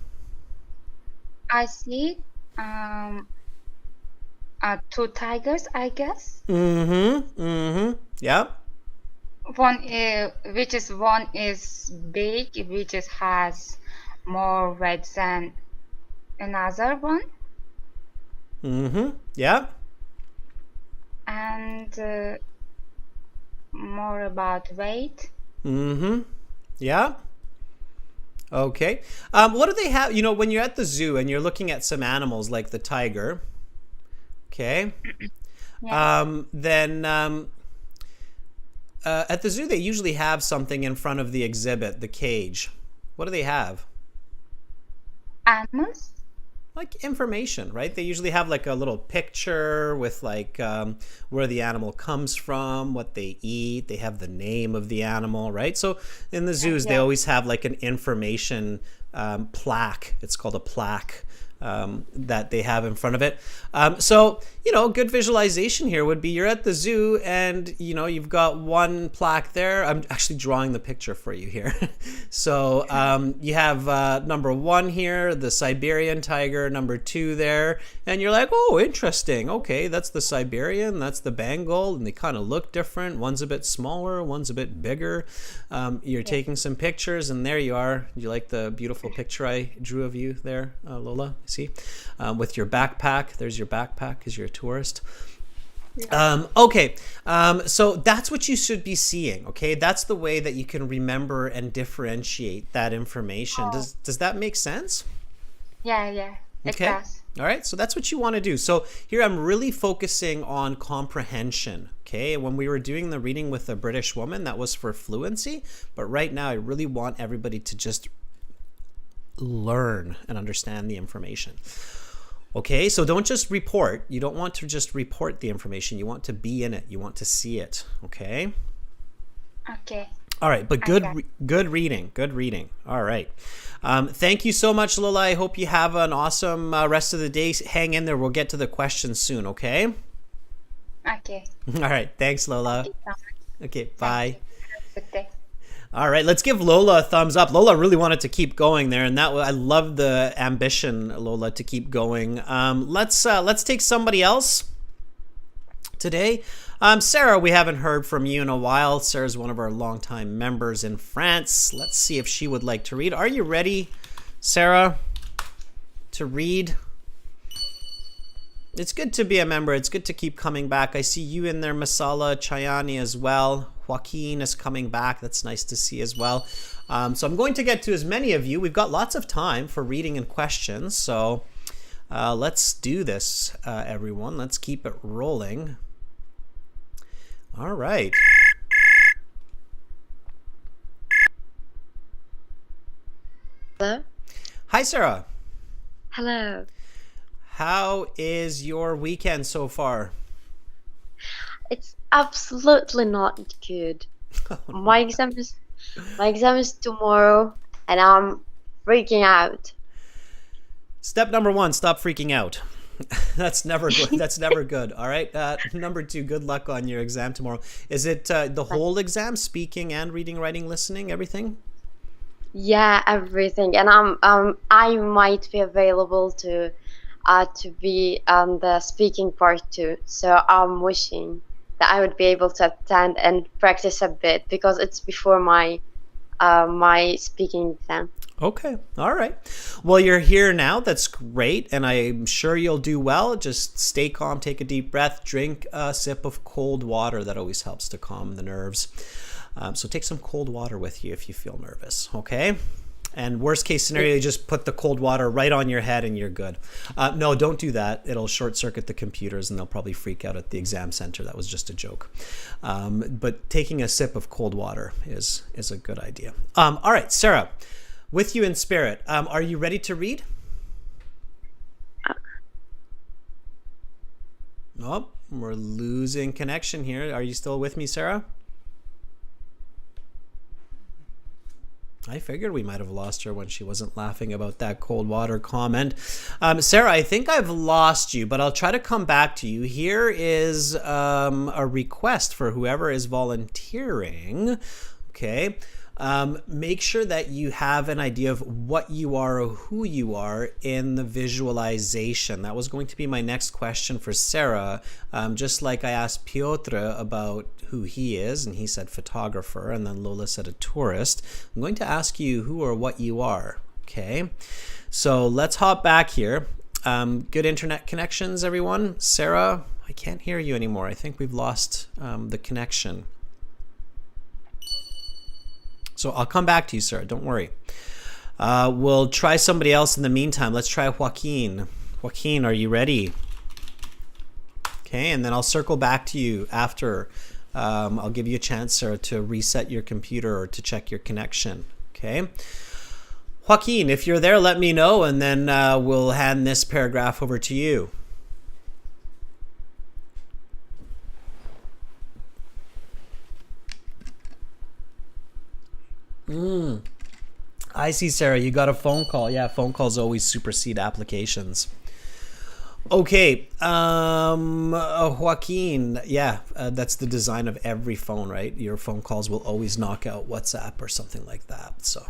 D: I see two tigers, I guess.
A: Yeah.
D: One is big, which has more red than another one,
A: Yeah.
D: and more about weight.
A: Yeah. Okay. What do they have? When you're at the zoo and you're looking at some animals like the tiger, okay, then at the zoo they usually have something in front of the exhibit, the cage. What do they have?
D: Animals?
A: Like information, right? They usually have like a little picture with like where the animal comes from, what they eat. They have the name of the animal, right? So in the zoos, they always have like an information plaque. It's called a plaque that they have in front of it. So, good visualization here would be you're at the zoo and, you've got one plaque there. I'm actually drawing the picture for you here. So you have number 1 here, the Siberian tiger, number 2 there. And you're like, oh, interesting. Okay, that's the Siberian, that's the Bengal, and they kind of look different. One's a bit smaller, one's a bit bigger. You're taking some pictures, and there you are. You like the beautiful picture I drew of you there, Lola? See, with your backpack. There's your backpack because you're a tourist. Okay, so that's what you should be seeing. Okay, that's the way that you can remember and differentiate that information. Does that make sense?
D: Yeah, it does.
A: All right, so that's what you want to do. So here I'm really focusing on comprehension. Okay, when we were doing the reading with a British woman, that was for fluency. But right now I really want everybody to just learn and understand the information. Okay, so don't just report. You don't want to just report the information. You want to be in it. You want to see it. Okay?
D: Okay.
A: All right, but good reading. All right. Thank you so much, Lola. I hope you have an awesome rest of the day. Hang in there. We'll get to the questions soon, okay?
D: Okay.
A: All right. Thanks, Lola.
D: Thank you so much.
A: Okay, bye.
D: Good day.
A: All right, let's give Lola a thumbs up. Lola really wanted to keep going there, and I love the ambition, Lola, to keep going. Let's take somebody else today. Sarah, we haven't heard from you in a while. Sarah's one of our longtime members in France. Let's see if she would like to read. Are you ready, Sarah, to read? It's good to be a member. It's good to keep coming back. I see you in there, Masala, Chayani as well. Joaquin is coming back. That's nice to see as well. So I'm going to get to as many of you. We've got lots of time for reading and questions. So let's do this, everyone. Let's keep it rolling. All right.
E: Hello?
A: Hi, Sarah.
E: Hello.
A: How is your weekend so far?
E: It's absolutely not good. My exam is tomorrow and I'm freaking out.
A: Step number 1, stop freaking out. That's never good. That's never good. All right. Number 2, good luck on your exam tomorrow. Is it the whole exam, speaking and reading, writing, listening, everything?
E: Yeah, everything. And I might be available to be on the speaking part too. So I'm wishing that I would be able to attend and practice a bit because it's before my speaking exam.
A: Okay. All right. Well, you're here now. That's great. And I'm sure you'll do well. Just stay calm, take a deep breath, drink a sip of cold water. That always helps to calm the nerves. So take some cold water with you if you feel nervous. Okay. And worst case scenario, you just put the cold water right on your head and you're good. No, don't do that. It'll short circuit the computers and they'll probably freak out at the exam center. That was just a joke. But taking a sip of cold water is a good idea. All right, Sarah, With you in spirit. Are you ready to read? Nope, we're losing connection here. Are you still with me, Sarah? I figured we might have lost her when she wasn't laughing about that cold water comment. Sarah, I think I've lost you, but I'll try to come back to you. Here is a request for whoever is volunteering. Okay. Make sure that you have an idea of what you are or who you are in the visualization. That was going to be my next question for Sarah. Just like I asked Piotr about who he is, and he said photographer, and then Lola said a tourist. I'm going to ask you who or what you are. Okay, so let's hop back here. Good internet connections, everyone. Sarah, I can't hear you anymore. I think we've lost the connection. So I'll come back to you, Sarah. Don't worry. We'll try somebody else in the meantime. Let's try Joaquin. Joaquin, are you ready? Okay, and then I'll circle back to you after. I'll give you a chance, Sarah, to reset your computer or to check your connection. Okay. Joaquin, if you're there, let me know, and then we'll hand this paragraph over to you. I see, Sarah, you got a phone call. Yeah, phone calls always supersede applications. Okay, Joaquin, yeah, that's the design of every phone, right? Your phone calls will always knock out WhatsApp or something like that, so.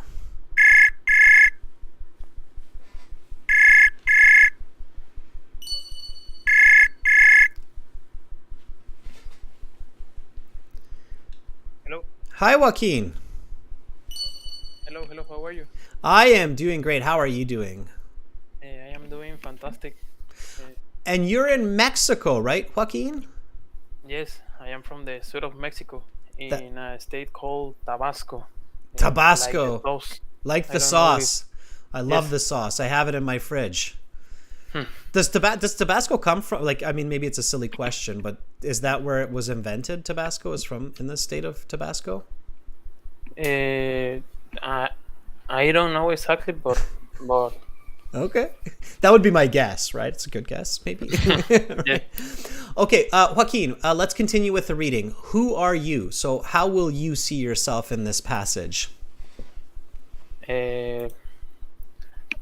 F: Hello.
A: Hi, Joaquin.
F: Hello, how are you?
A: I am doing great. How are you doing?
F: I am doing fantastic.
A: And you're in Mexico, right, Joaquin?
F: Yes, I am from the south of Mexico, in a state called Tabasco.
A: Tabasco. Like the sauce. I love
F: Yes.
A: the sauce. I have it in my fridge. Does Tabasco come from, like, I mean, maybe it's a silly question, but is that where it was invented? Tabasco is from in the state of Tabasco?
F: I don't know exactly, but
A: Okay. That would be my guess, right? It's a good guess, maybe.
F: yeah.
A: Okay, Joaquin, let's continue with the reading. Who are you? So how will you see yourself in this passage?
F: I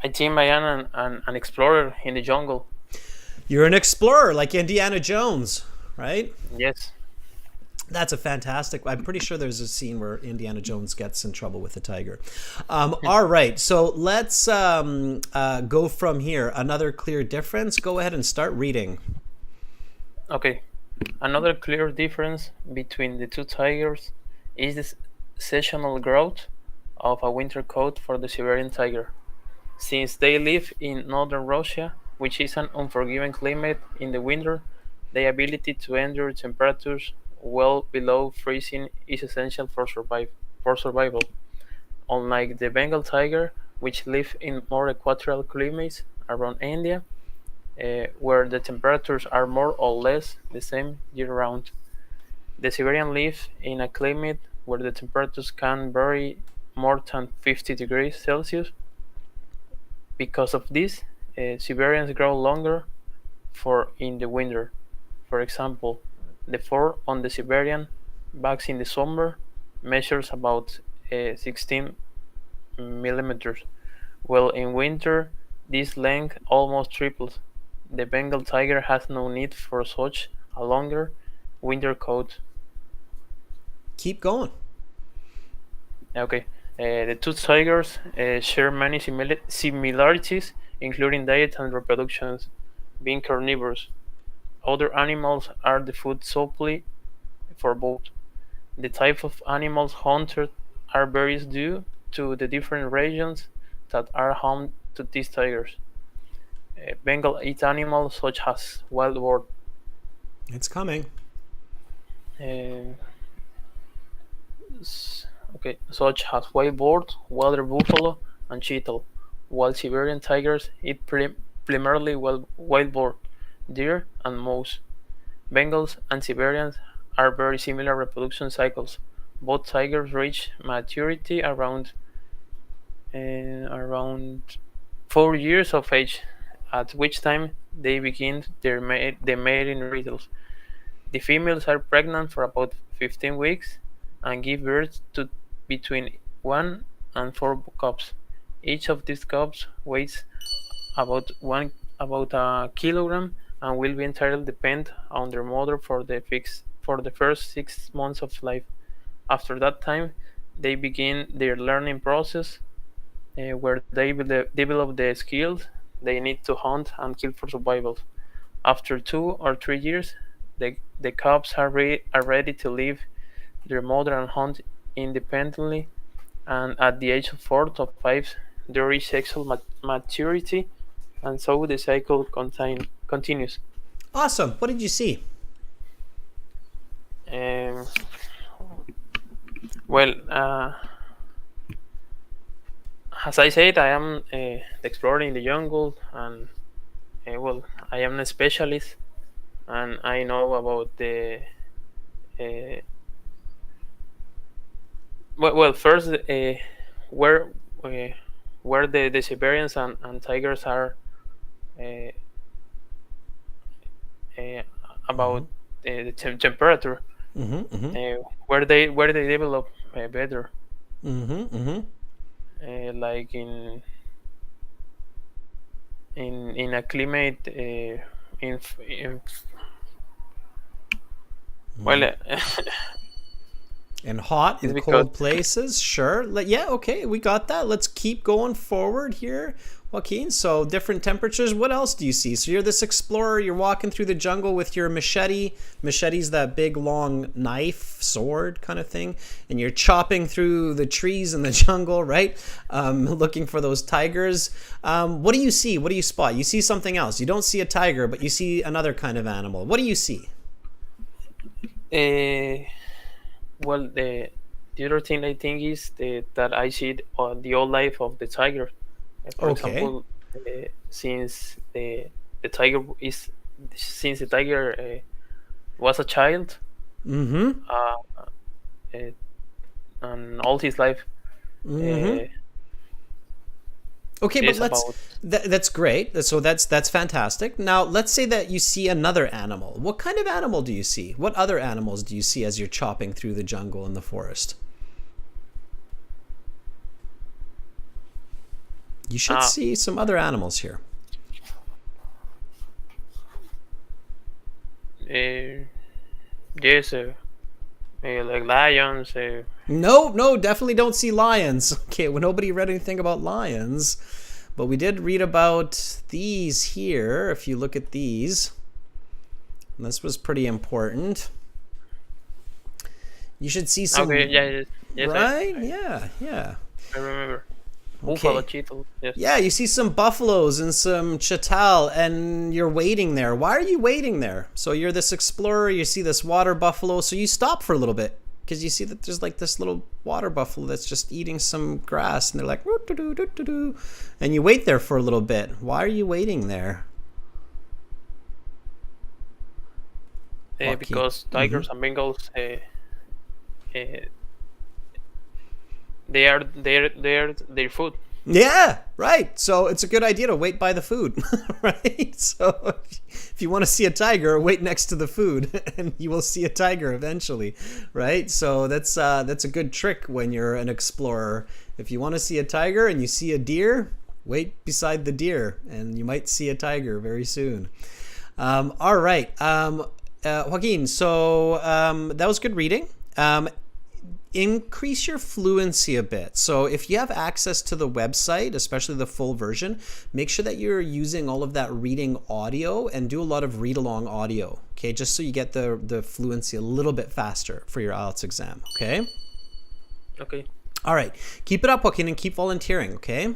F: think I am an explorer in the jungle.
A: You're an explorer, like Indiana Jones, right?
F: Yes.
A: That's a fantastic. I'm pretty sure there's a scene where Indiana Jones gets in trouble with a tiger. All right, so let's go from here. Another clear difference. Go ahead and start reading.
F: Okay. Another clear difference between the two tigers is the seasonal growth of a winter coat for the Siberian tiger. Since they live in northern Russia, which is an unforgiving climate in the winter, the ability to endure temperatures well below freezing is essential for survival. Unlike the Bengal tiger, which live in more equatorial climates around India, where the temperatures are more or less the same year-round, the Siberian live in a climate where the temperatures can vary more than 50 degrees Celsius. Because of this, Siberians grow longer in the winter. For example, the fur on the Siberian bucks in the summer measures about 16 millimeters, while in winter this length almost triples. The Bengal tiger has no need for such a longer winter coat.
A: Keep going.
F: Okay, the two tigers share many similarities, including diet and reproduction, being carnivores. Other animals are the food supply for both. The type of animals hunted are varies due to the different regions that are home to these tigers. Bengal eat animals such as wild boar,
A: It's coming.
F: uh, such as wild boar, water buffalo, and cheetah, while Siberian tigers eat primarily wild boar, deer, and moose. Bengals and Siberians are very similar reproduction cycles. Both tigers reach maturity around around 4 years of age, at which time they begin the mating rituals. The females are pregnant for about 15 weeks and give birth to between 1 and 4 cubs. Each of these cubs weighs about a kilogram and will be entirely dependent on their mother for the first 6 months of life. After that time, they begin their learning process, where they develop the skills they need to hunt and kill for survival. After 2 or 3 years, the cubs are ready to leave their mother and hunt independently, and at the age of 4 to 5, they reach sexual maturity, and so the cycle continues.
A: Awesome. What did you see?
F: Um, well, as I said, I am exploring the jungle, and I am a specialist, and I know about the. Uh, first, where uh, where the Siberians and tigers are, uh, about the temperature, where they develop better, like in a climate, in well.
A: In hot and cold places, sure. Yeah, okay, we got that. Let's keep going forward here, Joaquin. So different temperatures. What else do you see? So you're this explorer. You're walking through the jungle with your machete. Machete's that big, long knife, sword kind of thing. And you're chopping through the trees in the jungle, right? Looking for those tigers. What do you see? What do you spot? You see something else. You don't see a tiger, but you see another kind of animal. What do you see?
F: Well, the other thing I think is that I see the old life of the tiger. For example, since the tiger was a child, and all his life.
A: Okay, but that's great. So that's fantastic. Now, let's say that you see another animal. What kind of animal do you see? What other animals do you see as you're chopping through the jungle and the forest? You should see some other animals here.
F: Yes, like lions.
A: No, definitely don't see lions. Okay, well, nobody read anything about lions, but we did read about these here. If you look at these, and this was pretty important. You should see some.
F: Okay, yes,
A: right? Yeah.
F: I remember.
A: Okay.
F: Yes.
A: Yeah, you see some buffaloes and some chatal, and you're waiting there. Why are you waiting there? So you're this explorer, you see this water buffalo, so you stop for a little bit because you see that there's like this little water buffalo that's just eating some grass, and they're like, "Woo-doo-doo-doo-doo-doo," and you wait there for a little bit. Why are you waiting there?
F: Because tigers and Bengals, they're their food.
A: Yeah, right. So it's a good idea to wait by the food, right? So if you want to see a tiger, wait next to the food, and you will see a tiger eventually, right? So that's a good trick when you're an explorer. If you want to see a tiger and you see a deer, wait beside the deer, and you might see a tiger very soon. All right, Joaquin. So that was good reading. Increase your fluency a bit. So if you have access to the website, especially the full version, make sure that you're using all of that reading audio and do a lot of read-along audio, okay? Just so you get the fluency a little bit faster for your IELTS exam, okay?
F: Okay.
A: All right. Keep it up, Joaquin, and keep volunteering, okay?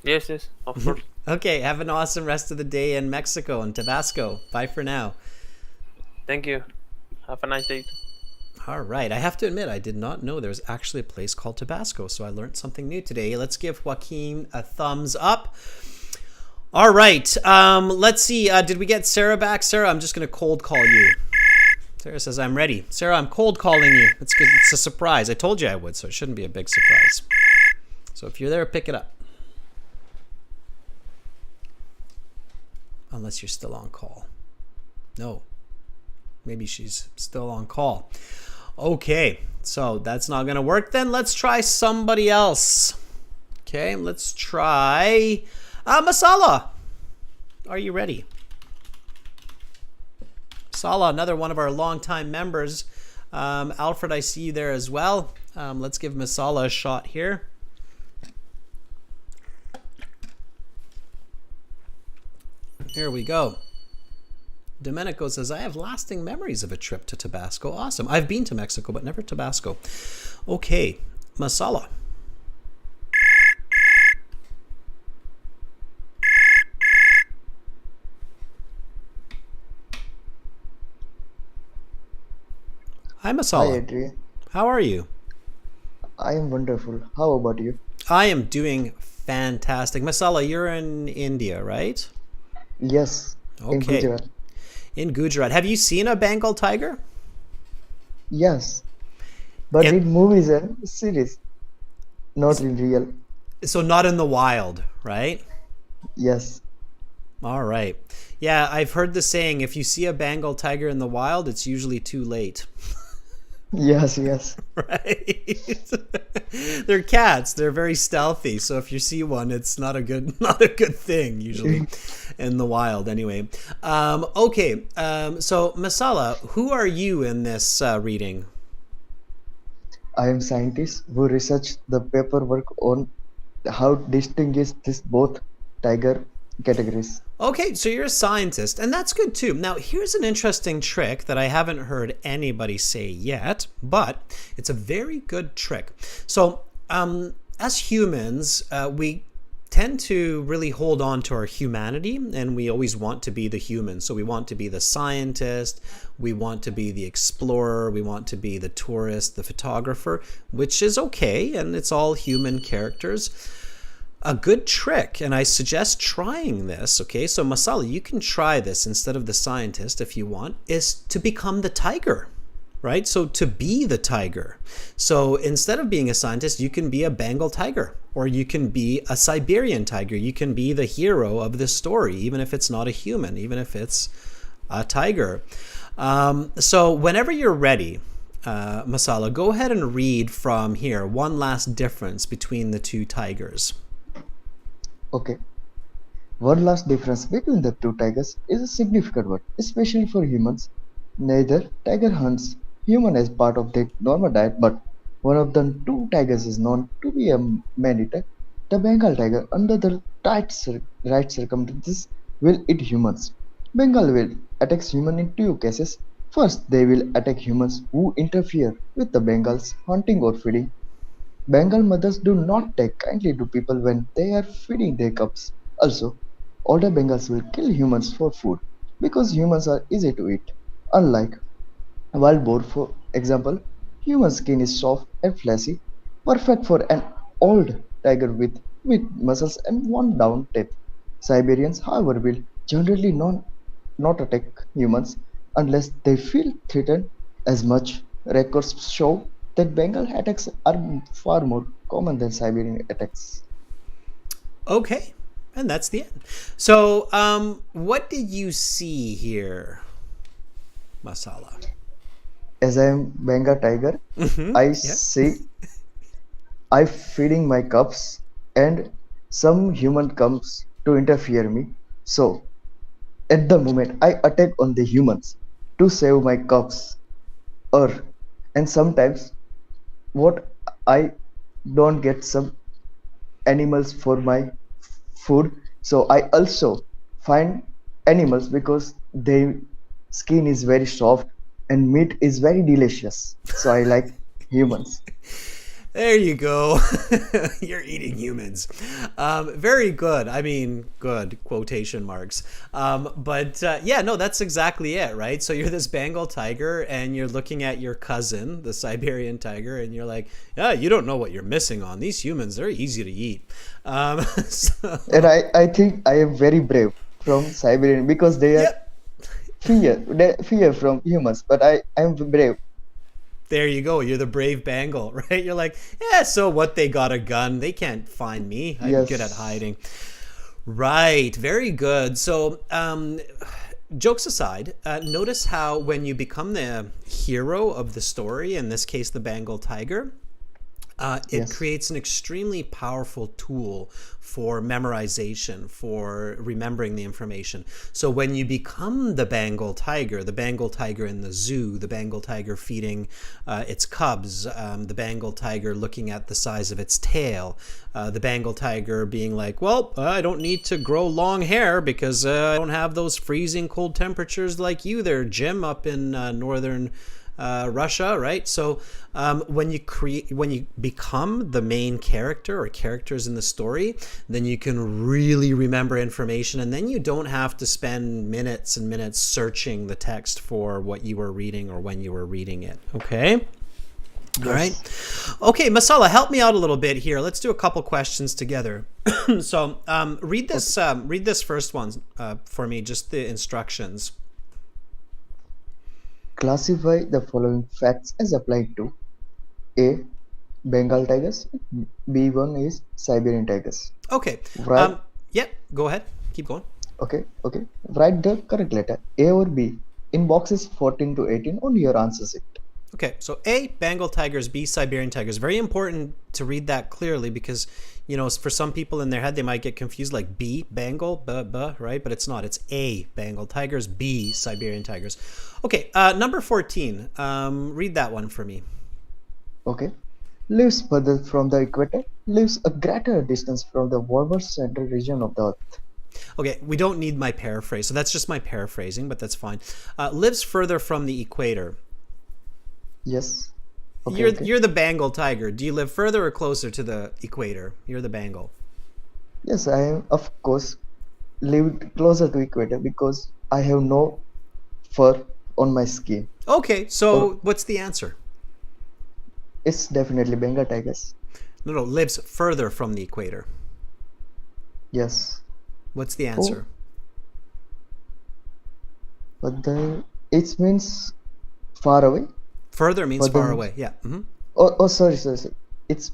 F: Yes, of course.
A: Okay, have an awesome rest of the day in Mexico and Tabasco. Bye for now.
F: Thank you. Have a nice day.
A: All right. I have to admit, I did not know there's actually a place called Tabasco, so I learned something new today. Let's give Joaquin a thumbs up. All right. Let's see. Did we get Sarah back? Sarah, I'm just going to cold call you. Sarah says, I'm ready. Sarah, I'm cold calling you. It's a surprise. I told you I would, so it shouldn't be a big surprise. So if you're there, pick it up. Unless you're still on call. No. Maybe she's still on call. Okay, so that's not going to work then. Let's try somebody else. Okay, let's try Masala. Are you ready? Masala, another one of our longtime members. Alfred, I see you there as well. Let's give Masala a shot here. Here we go. Domenico says, I have lasting memories of a trip to Tabasco. Awesome. I've been to Mexico, but never Tabasco. Okay, Masala. Hi, Masala.
G: Hi, Adrian.
A: How are you?
G: I am wonderful. How about you?
A: I am doing fantastic. Masala, you're in India, right?
G: Yes, in
A: Okay.
G: Gujarat.
A: In Gujarat. Have you seen a Bengal tiger?
G: Yes, but
A: And-
G: in movies and series, not in real.
A: So not in the wild, right?
G: Yes,
A: All right. Yeah, I've heard the saying, if you see a Bengal tiger in the wild, it's usually too late.
G: yes.
A: Right? They're cats. They're very stealthy. So if you see one, it's not a good thing usually in the wild. Anyway, okay. So Masala, who are you in this reading?
G: I am scientist who researched the paperwork on how distinguish this both tiger categories.
A: Okay, so you're a scientist, and that's good too. Now, here's an interesting trick that I haven't heard anybody say yet, but it's a very good trick. So, as humans, we tend to really hold on to our humanity, and we always want to be the human. So we want to be the scientist, we want to be the explorer, we want to be the tourist, the photographer, which is okay, and it's all human characters. A good trick, and I suggest trying this, okay? So Masala, you can try this instead of the scientist if you want, is to become the tiger, right? So to be the tiger. So instead of being a scientist, you can be a Bengal tiger, or you can be a Siberian tiger. You can be the hero of this story, even if it's not a human, even if it's a tiger. So whenever you're ready, Masala, go ahead and read from here, one last difference between the two tigers.
G: Okay. One last difference between the two tigers is a significant one, especially for humans. Neither tiger hunts human as part of their normal diet, but one of the two tigers is known to be a man-eater. The Bengal tiger, under the right circumstances, will eat humans. Bengal will attack humans in two cases. First, they will attack humans who interfere with the Bengal's hunting or feeding. Bengal mothers do not take kindly to people when they are feeding their cubs. Also, older Bengals will kill humans for food because humans are easy to eat. Unlike wild boar, for example, human skin is soft and fleshy, perfect for an old tiger with muscles and worn down teeth. Siberians, however, will generally not attack humans unless they feel threatened as much. Records show that Bengal attacks are far more common than Siberian attacks.
A: Okay, and that's the end. So, what did you see here, Masala?
G: As I am Bengal tiger, I see I feeding my cubs and some human comes to interfere me. So at the moment I attack on the humans to save my cubs. Or and sometimes what I don't get some animals for my food, so I also find animals because their skin is very soft and meat is very delicious, so I like humans.
A: There you go. You're eating humans. Very good. I mean, good, quotation marks. But yeah, no, that's exactly it, right? So you're this Bengal tiger and you're looking at your cousin, the Siberian tiger, and you're like, yeah, you don't know what you're missing on. These humans, they're easy to eat.
G: And I think I am very brave from Siberian because they are
A: Yep.
G: fear from humans, but I am brave.
A: There you go. You're the brave Bengal, right? You're like, yeah, so what? They got a gun. They can't find me. I'm
G: Yes.
A: good at hiding. Right. Very good. So, jokes aside, notice how when you become the hero of the story, in this case, the Bengal tiger, it
G: Yes.
A: creates an extremely powerful tool for memorization, for remembering the information. So when you become the Bengal tiger in the zoo, the Bengal tiger feeding its cubs, the Bengal tiger looking at the size of its tail, the Bengal tiger being like, well, I don't need to grow long hair because I don't have those freezing cold temperatures like you there, Jim, up in northern Russia, right? So when you become the main character or characters in the story, then you can really remember information, and then you don't have to spend minutes and minutes searching the text for what you were reading or when you were reading it. Okay. All right. Okay, Masala, help me out a little bit here. Let's do a couple questions together. So read this first one for me, just the instructions.
G: Classify the following facts as applied to A. Bengal tigers. B1 is Siberian tigers.
A: Okay.
G: Right.
A: Yeah, go ahead. Keep going.
G: Okay. Write the correct letter A or B in boxes 14 to 18 on your answer sheet.
A: Okay, so A, Bengal tigers, B, Siberian tigers. Very important to read that clearly because, for some people in their head, they might get confused like B, Bengal, right? But it's not. It's A, Bengal tigers, B, Siberian tigers. Okay, number 14. Read that one for me.
G: Okay. Lives further from the equator, lives a greater distance from the warmer central region of the earth.
A: Okay, we don't need my paraphrase, so that's just my paraphrasing, but that's fine. Lives further from the equator.
G: Yes. Okay,
A: You're the Bengal tiger. Do you live further or closer to the equator? You're the Bengal.
G: Yes, I am, of course, lived closer to equator because I have no fur on my skin.
A: Okay, so what's the answer?
G: It's definitely Bengal tigers.
A: No, lives further from the equator.
G: Yes.
A: What's the answer?
G: But it means far away.
A: Further means
G: But
A: far
G: then-
A: away. Yeah. Mm-hmm.
G: Sorry. It's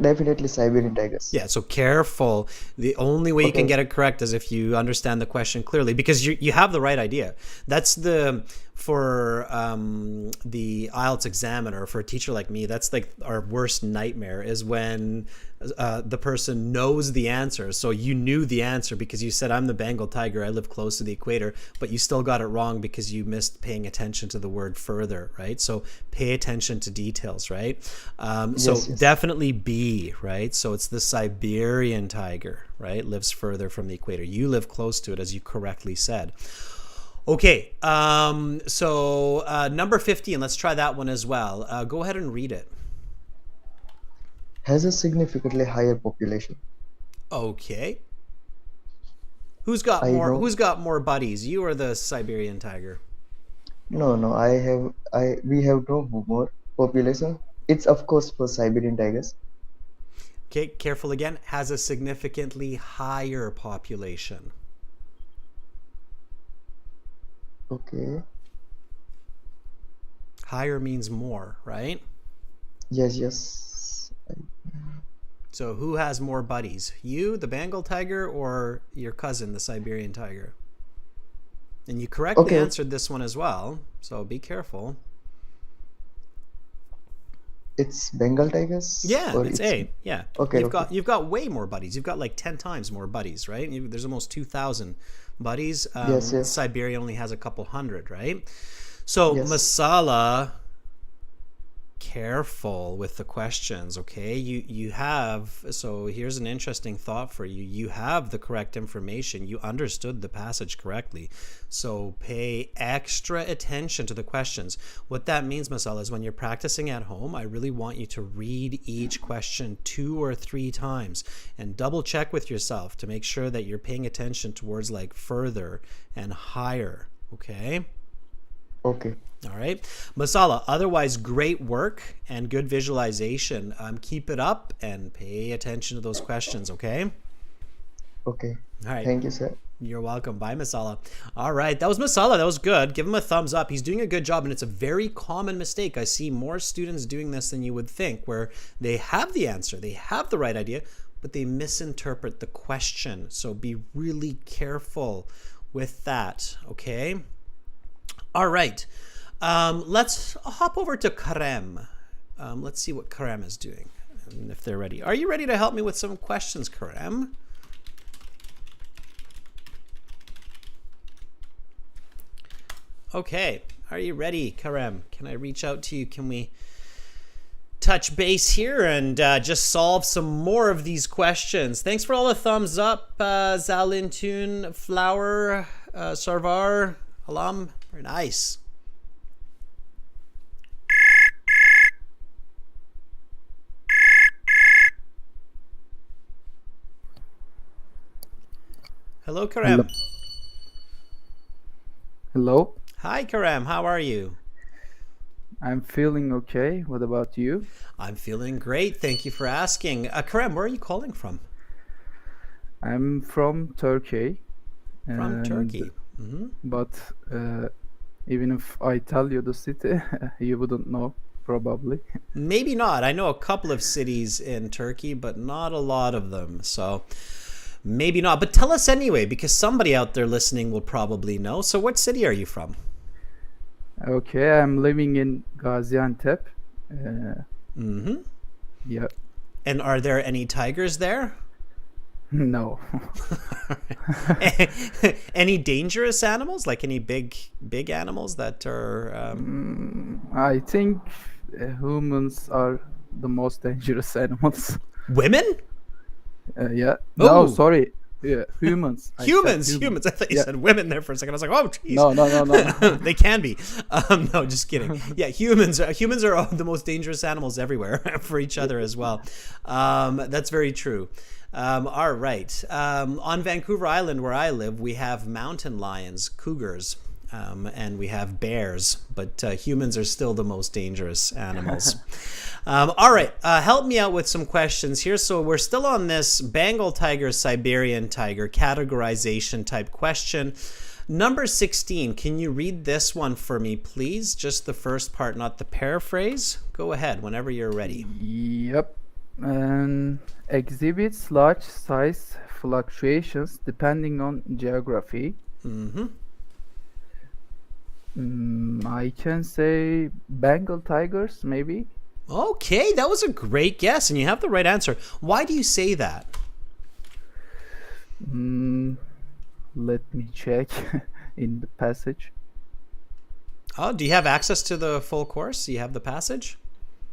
G: definitely Siberian tigers.
A: Yeah, so careful. The only way you can get it correct is if you understand the question clearly, because you have the right idea. That's for the IELTS examiner, for a teacher like me, that's like our worst nightmare, is when the person knows the answer. So you knew the answer because you said, I'm the Bengal tiger, I live close to the equator, but you still got it wrong because you missed paying attention to the word further, right? So pay attention to details, right?
G: Yes.
A: Definitely B, right? So it's the Siberian tiger, right? Lives further from the equator. You live close to it, as you correctly said. Okay, so number 15, let's try that one as well. Go ahead and read it.
G: Has a significantly higher population.
A: Okay. Who's got more buddies? You or the Siberian tiger?
G: No, we have no more population. It's of course for Siberian tigers.
A: Okay, careful again. Has a significantly higher population.
G: Okay.
A: Higher means more, right?
G: Yes.
A: So who has more buddies? You, the Bengal tiger, or your cousin, the Siberian tiger? And you correctly answered this one as well, so be careful.
G: It's Bengal tigers?
A: Yeah, it's A. Yeah.
G: Okay.
A: You've got way more buddies. You've got like 10 times more buddies, right? There's almost 2,000 buddies.
G: Yes.
A: Siberia only has a couple hundred, right? So
G: Yes.
A: Masala, careful with the questions, okay? You have, so here's an interesting thought for you. You have the correct information. You understood the passage correctly. So pay extra attention to the questions. What that means, Masala, is when you're practicing at home, I really want you to read each question 2 or 3 times and double check with yourself to make sure that you're paying attention towards like further and higher, okay?
G: Okay.
A: All right. Masala, otherwise great work and good visualization. Keep it up and pay attention to those questions, okay?
G: Okay.
A: All right.
G: Thank you, sir.
A: You're welcome. Bye, Masala. All right. That was Masala. That was good. Give him a thumbs up. He's doing a good job, and it's a very common mistake. I see more students doing this than you would think, where they have the answer, they have the right idea, but they misinterpret the question. So be really careful with that, okay? All right. Let's hop over to Karem. Let's see what Karem is doing, and if they're ready. Are you ready to help me with some questions, Karem? Okay, are you ready, Karem? Can I reach out to you? Can we touch base here and just solve some more of these questions? Thanks for all the thumbs up, Zalintun, Flower, Sarvar, Alam. Very nice. Hello, Karem.
H: Hello.
A: Hi, Karem. How are you?
H: I'm feeling okay. What about you?
A: I'm feeling great. Thank you for asking. Karem, where are you calling from?
H: I'm from Turkey.
A: From Turkey.
H: But even if I tell you the city, you wouldn't know, probably.
A: Maybe not. I know a couple of cities in Turkey, but not a lot of them. So maybe not. But tell us anyway, because somebody out there listening will probably know. So what city are you from?
H: Okay, I'm living in Gaziantep. Yeah.
A: And are there any tigers there?
H: No.
A: Any dangerous animals? Like any big animals that are...
H: I think humans are the most dangerous animals.
A: Women?
H: Yeah.
A: Oh.
H: No, sorry. Yeah, humans.
A: Humans. I thought you said women there for a second. I was like, oh, jeez.
H: No.
A: They can be. No, just kidding. Yeah, humans are the most dangerous animals everywhere for each other as well. That's very true. All right. On Vancouver Island, where I live, we have mountain lions, cougars, and we have bears, but humans are still the most dangerous animals. All right. Help me out with some questions here. So we're still on this Bengal tiger, Siberian tiger categorization type question. Number 16, can you read this one for me, please? Just the first part, not the paraphrase. Go ahead whenever you're ready.
H: Yep. Exhibits large size fluctuations depending on geography. I can say Bengal tigers, maybe.
A: Okay, that was a great guess, and you have the right answer. Why do you say that?
H: Let me check in the passage.
A: Oh, do you have access to the full course? Do you have the passage?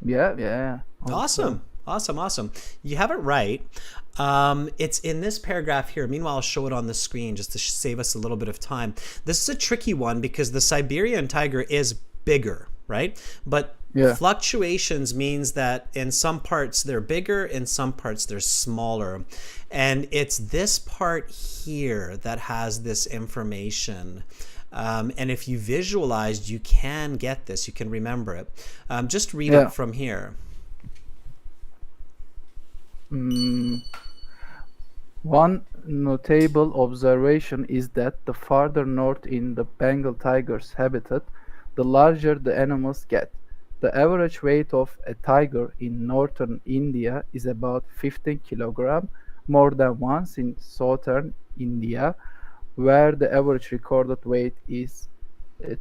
H: Yeah.
A: Awesome. You have it right. It's in this paragraph here. Meanwhile, I'll show it on the screen just to save us a little bit of time. This is a tricky one because the Siberian tiger is bigger, right? But fluctuations means that in some parts they're bigger, in some parts they're smaller. And it's this part here that has this information. And if you visualized, you can get this. You can remember it. Just read it from here.
H: One notable observation is that the farther north in the Bengal tiger's habitat, the larger the animals get. The average weight of a tiger in northern India is about 15 kilograms, more than once in southern India, where the average recorded weight is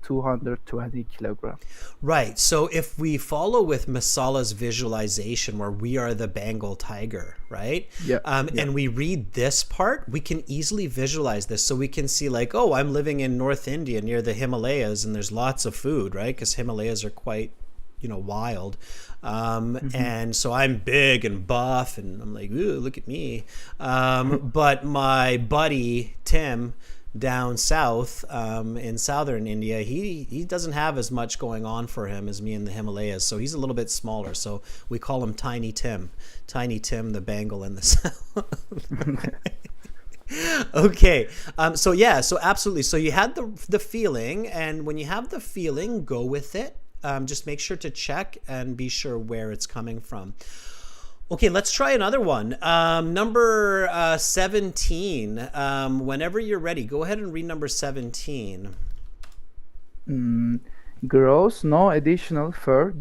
H: 220 kilograms.
A: Right. So if we follow with Masala's visualization where we are the Bengal tiger, right? And we read this part, we can easily visualize this. So we can see like, oh, I'm living in North India near the Himalayas and there's lots of food, right? Because Himalayas are quite, wild. And so I'm big and buff and I'm like, ooh, look at me. But my buddy, Tim, down south in southern India, he doesn't have as much going on for him as me in the Himalayas, so he's a little bit smaller, so we call him Tiny Tim, the Bengal in the south. Okay, so absolutely, so you had the feeling, and when you have the feeling, go with it. Just make sure to check and be sure where it's coming from. Okay, let's try another one. Number 17. Whenever you're ready, go ahead and read number 17.
H: Grows no additional fur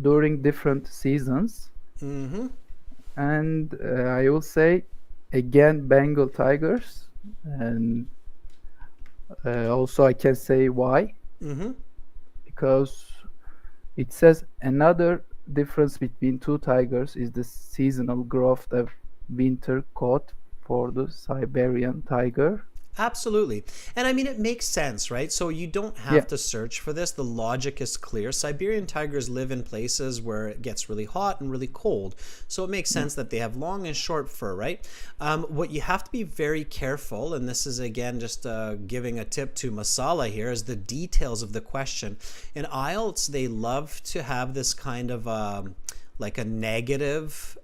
H: during different seasons.
A: Mm-hmm.
H: And I will say again Bengal tigers, and also I can say why,
A: Mm-hmm.
H: because it says another difference between two tigers is the seasonal growth of winter coat for the Siberian tiger.
A: Absolutely. And I mean, it makes sense, right? So you don't
H: Yeah.
A: have to search for this. The logic is clear. Siberian tigers live in places where it gets really hot and really cold. So it makes sense that they have long and short fur, right? What you have to be very careful, and this is again just giving a tip to Masala here, is the details of the question. In IELTS, they love to have this kind of like a negative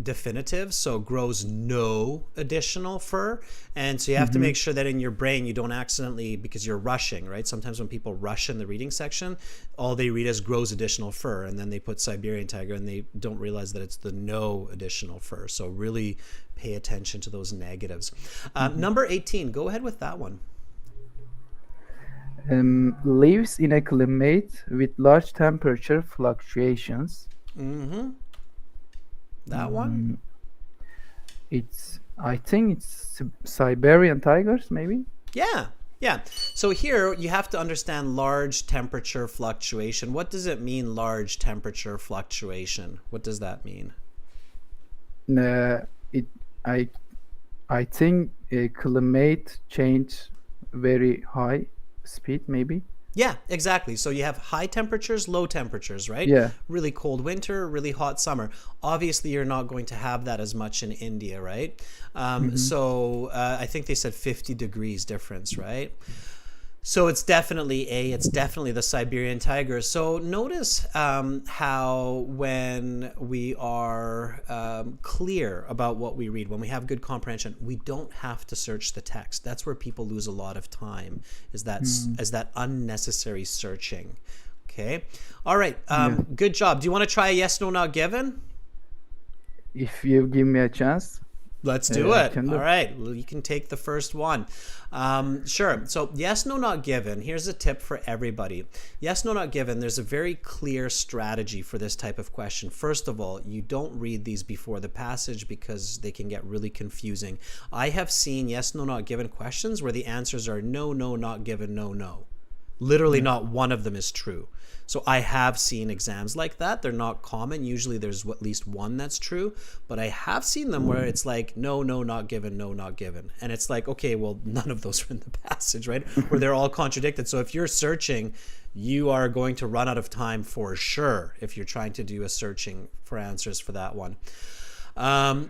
A: definitive, so grows no additional fur. And so you have to make sure that in your brain you don't accidentally, because you're rushing, right? Sometimes when people rush in the reading section, all they read is grows additional fur, and then they put Siberian tiger and they don't realize that it's the no additional fur. So really pay attention to those negatives. Number 18, go ahead with that one.
H: Lives in a climate with large temperature fluctuations.
A: That one?
H: I think it's Siberian tigers, maybe?
A: Yeah. So here you have to understand large temperature fluctuation. What does it mean, large temperature fluctuation? What does that mean?
H: I think a climate change very high speed, maybe.
A: Yeah, exactly. So you have high temperatures, low temperatures, right?
H: Yeah.
A: Really cold winter, really hot summer. Obviously, you're not going to have that as much in India, right? So I think they said 50 degrees difference, right? So it's definitely the Siberian tiger. So notice how when we are clear about what we read, when we have good comprehension, we don't have to search the text. That's where people lose a lot of time, is that unnecessary searching. Okay. All right. Good job. Do you want to try a yes, no, not given?
H: If you give me a chance.
A: Let's do it. All right. Well, you can take the first one. Sure. So yes, no, not given. Here's a tip for everybody. Yes, no, not given. There's a very clear strategy for this type of question. First of all, you don't read these before the passage because they can get really confusing. I have seen yes, no, not given questions where the answers are no, no, not given, no, no. Literally not one of them is true. So I have seen exams like that. They're not common. Usually there's at least one that's true. But I have seen them where it's like, no, no, not given, no, not given. And it's like, okay, well, none of those are in the passage, right? Where they're all contradicted. So if you're searching, you are going to run out of time for sure if you're trying to do a searching for answers for that one.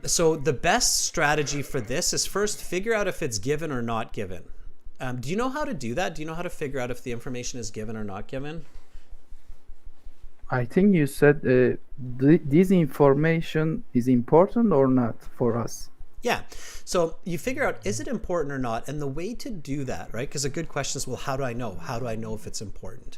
A: So the best strategy for this is first figure out if it's given or not given. Do you know how to do that? Do you know how to figure out if the information is given or not given?
H: I think you said this information is important or not for us.
A: Yeah. So you figure out, is it important or not? And the way to do that, right? Because a good question is, well, how do I know? How do I know if it's important?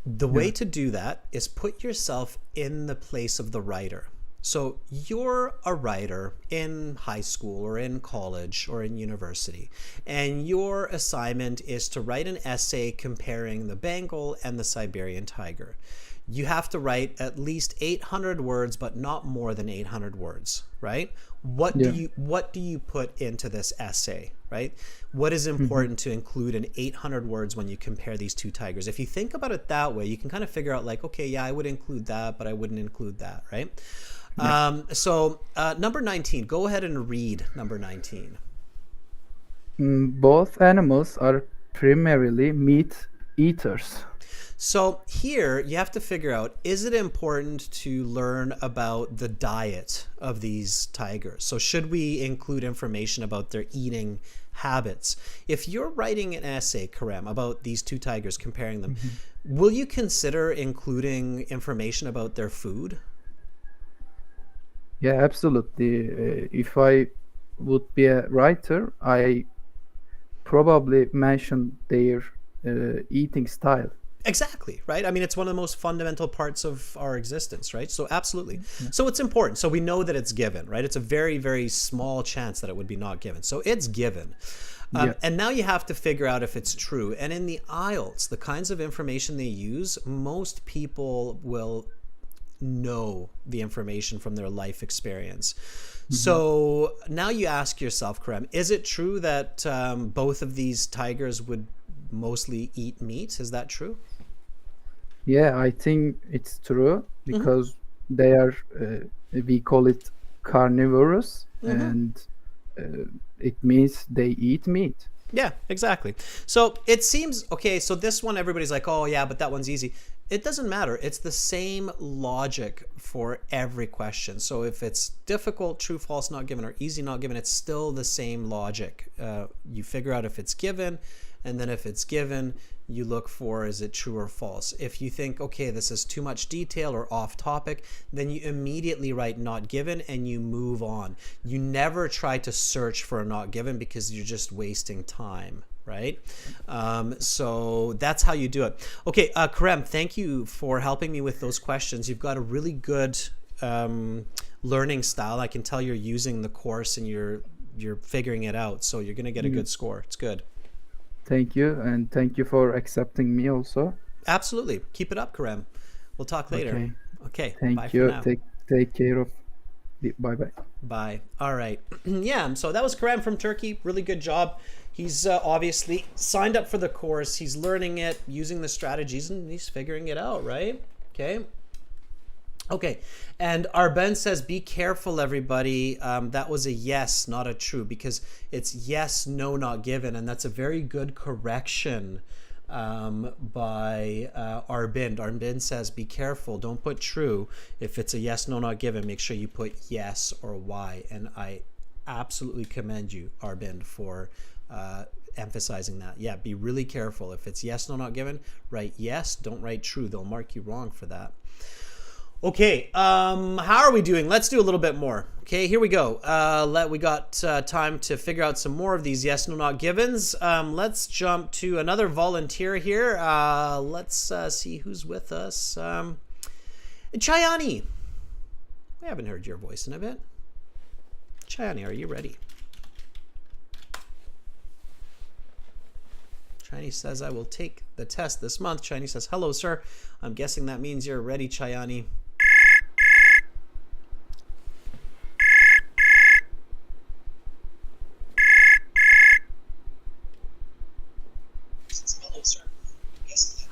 A: The way to do that is put yourself in the place of the writer. So you're a writer in high school or in college or in university, and your assignment is to write an essay comparing the Bengal and the Siberian tiger. You have to write at least 800 words, but not more than 800 words, right? What do you put into this essay, right? What is important to include in 800 words when you compare these two tigers? If you think about it that way, you can kind of figure out like, okay, yeah, I would include that, but I wouldn't include that, right? So number 19, go ahead and read number 19.
H: Both animals are primarily meat eaters.
A: So here you have to figure out, is it important to learn about the diet of these tigers? So should we include information about their eating habits? If you're writing an essay, Karem, about these two tigers, comparing them, will you consider including information about their food?
H: Yeah, absolutely. If I would be a writer, I probably mention their eating style.
A: Exactly, right? I mean, it's one of the most fundamental parts of our existence, right? So absolutely. So it's important. So we know that it's given, right? It's a very, very small chance that it would be not given. So it's given. And now you have to figure out if it's true. And in the IELTS, the kinds of information they use, most people will know the information from their life experience. So now you ask yourself, Karem, is it true that both of these tigers would mostly eat meat? Is that true?
H: Yeah, I think it's true because they are, we call it carnivorous, and it means they eat meat.
A: Yeah, exactly. So it seems, okay, so this one, everybody's like, oh yeah, but that one's easy. It doesn't matter. It's the same logic for every question. So if it's difficult, true, false, not given, or easy, not given, it's still the same logic. You figure out if it's given, and then if it's given, you look for, is it true or false? If you think, okay, this is too much detail or off topic, then you immediately write not given and you move on. You never try to search for a not given because you're just wasting time, right? So that's how you do it. Okay, Karem, thank you for helping me with those questions. You've got a really good learning style. I can tell you're using the course and you're figuring it out. So you're going to get a good score. It's good.
H: Thank you, and thank you for accepting me also.
A: Absolutely. Keep it up, Karem. We'll talk later. Okay.
H: Thank
A: bye
H: you.
A: For now.
H: Take care of. Bye.
A: Bye. All right. Yeah. So that was Karem from Turkey. Really good job. He's obviously signed up for the course. He's learning it, using the strategies, and he's figuring it out, right? Okay. Okay, and Arben says, be careful, everybody. That was a yes, not a true, because it's yes, no, not given, and that's a very good correction by Arbind. Arbind says, be careful, don't put true. If it's a yes, no, not given, make sure you put yes or why, and I absolutely commend you, Arbind, for emphasizing that. Yeah, be really careful. If it's yes, no, not given, write yes, don't write true. They'll mark you wrong for that. Okay, how are we doing? Let's do a little bit more. Okay, here we go. We got time to figure out some more of these yes, no, not givens. Let's jump to another volunteer here. Let's see who's with us. Chayani. We haven't heard your voice in a bit. Chayani, are you ready? Chayani says, I will take the test this month. Chayani says, hello, sir. I'm guessing that means you're ready, Chayani.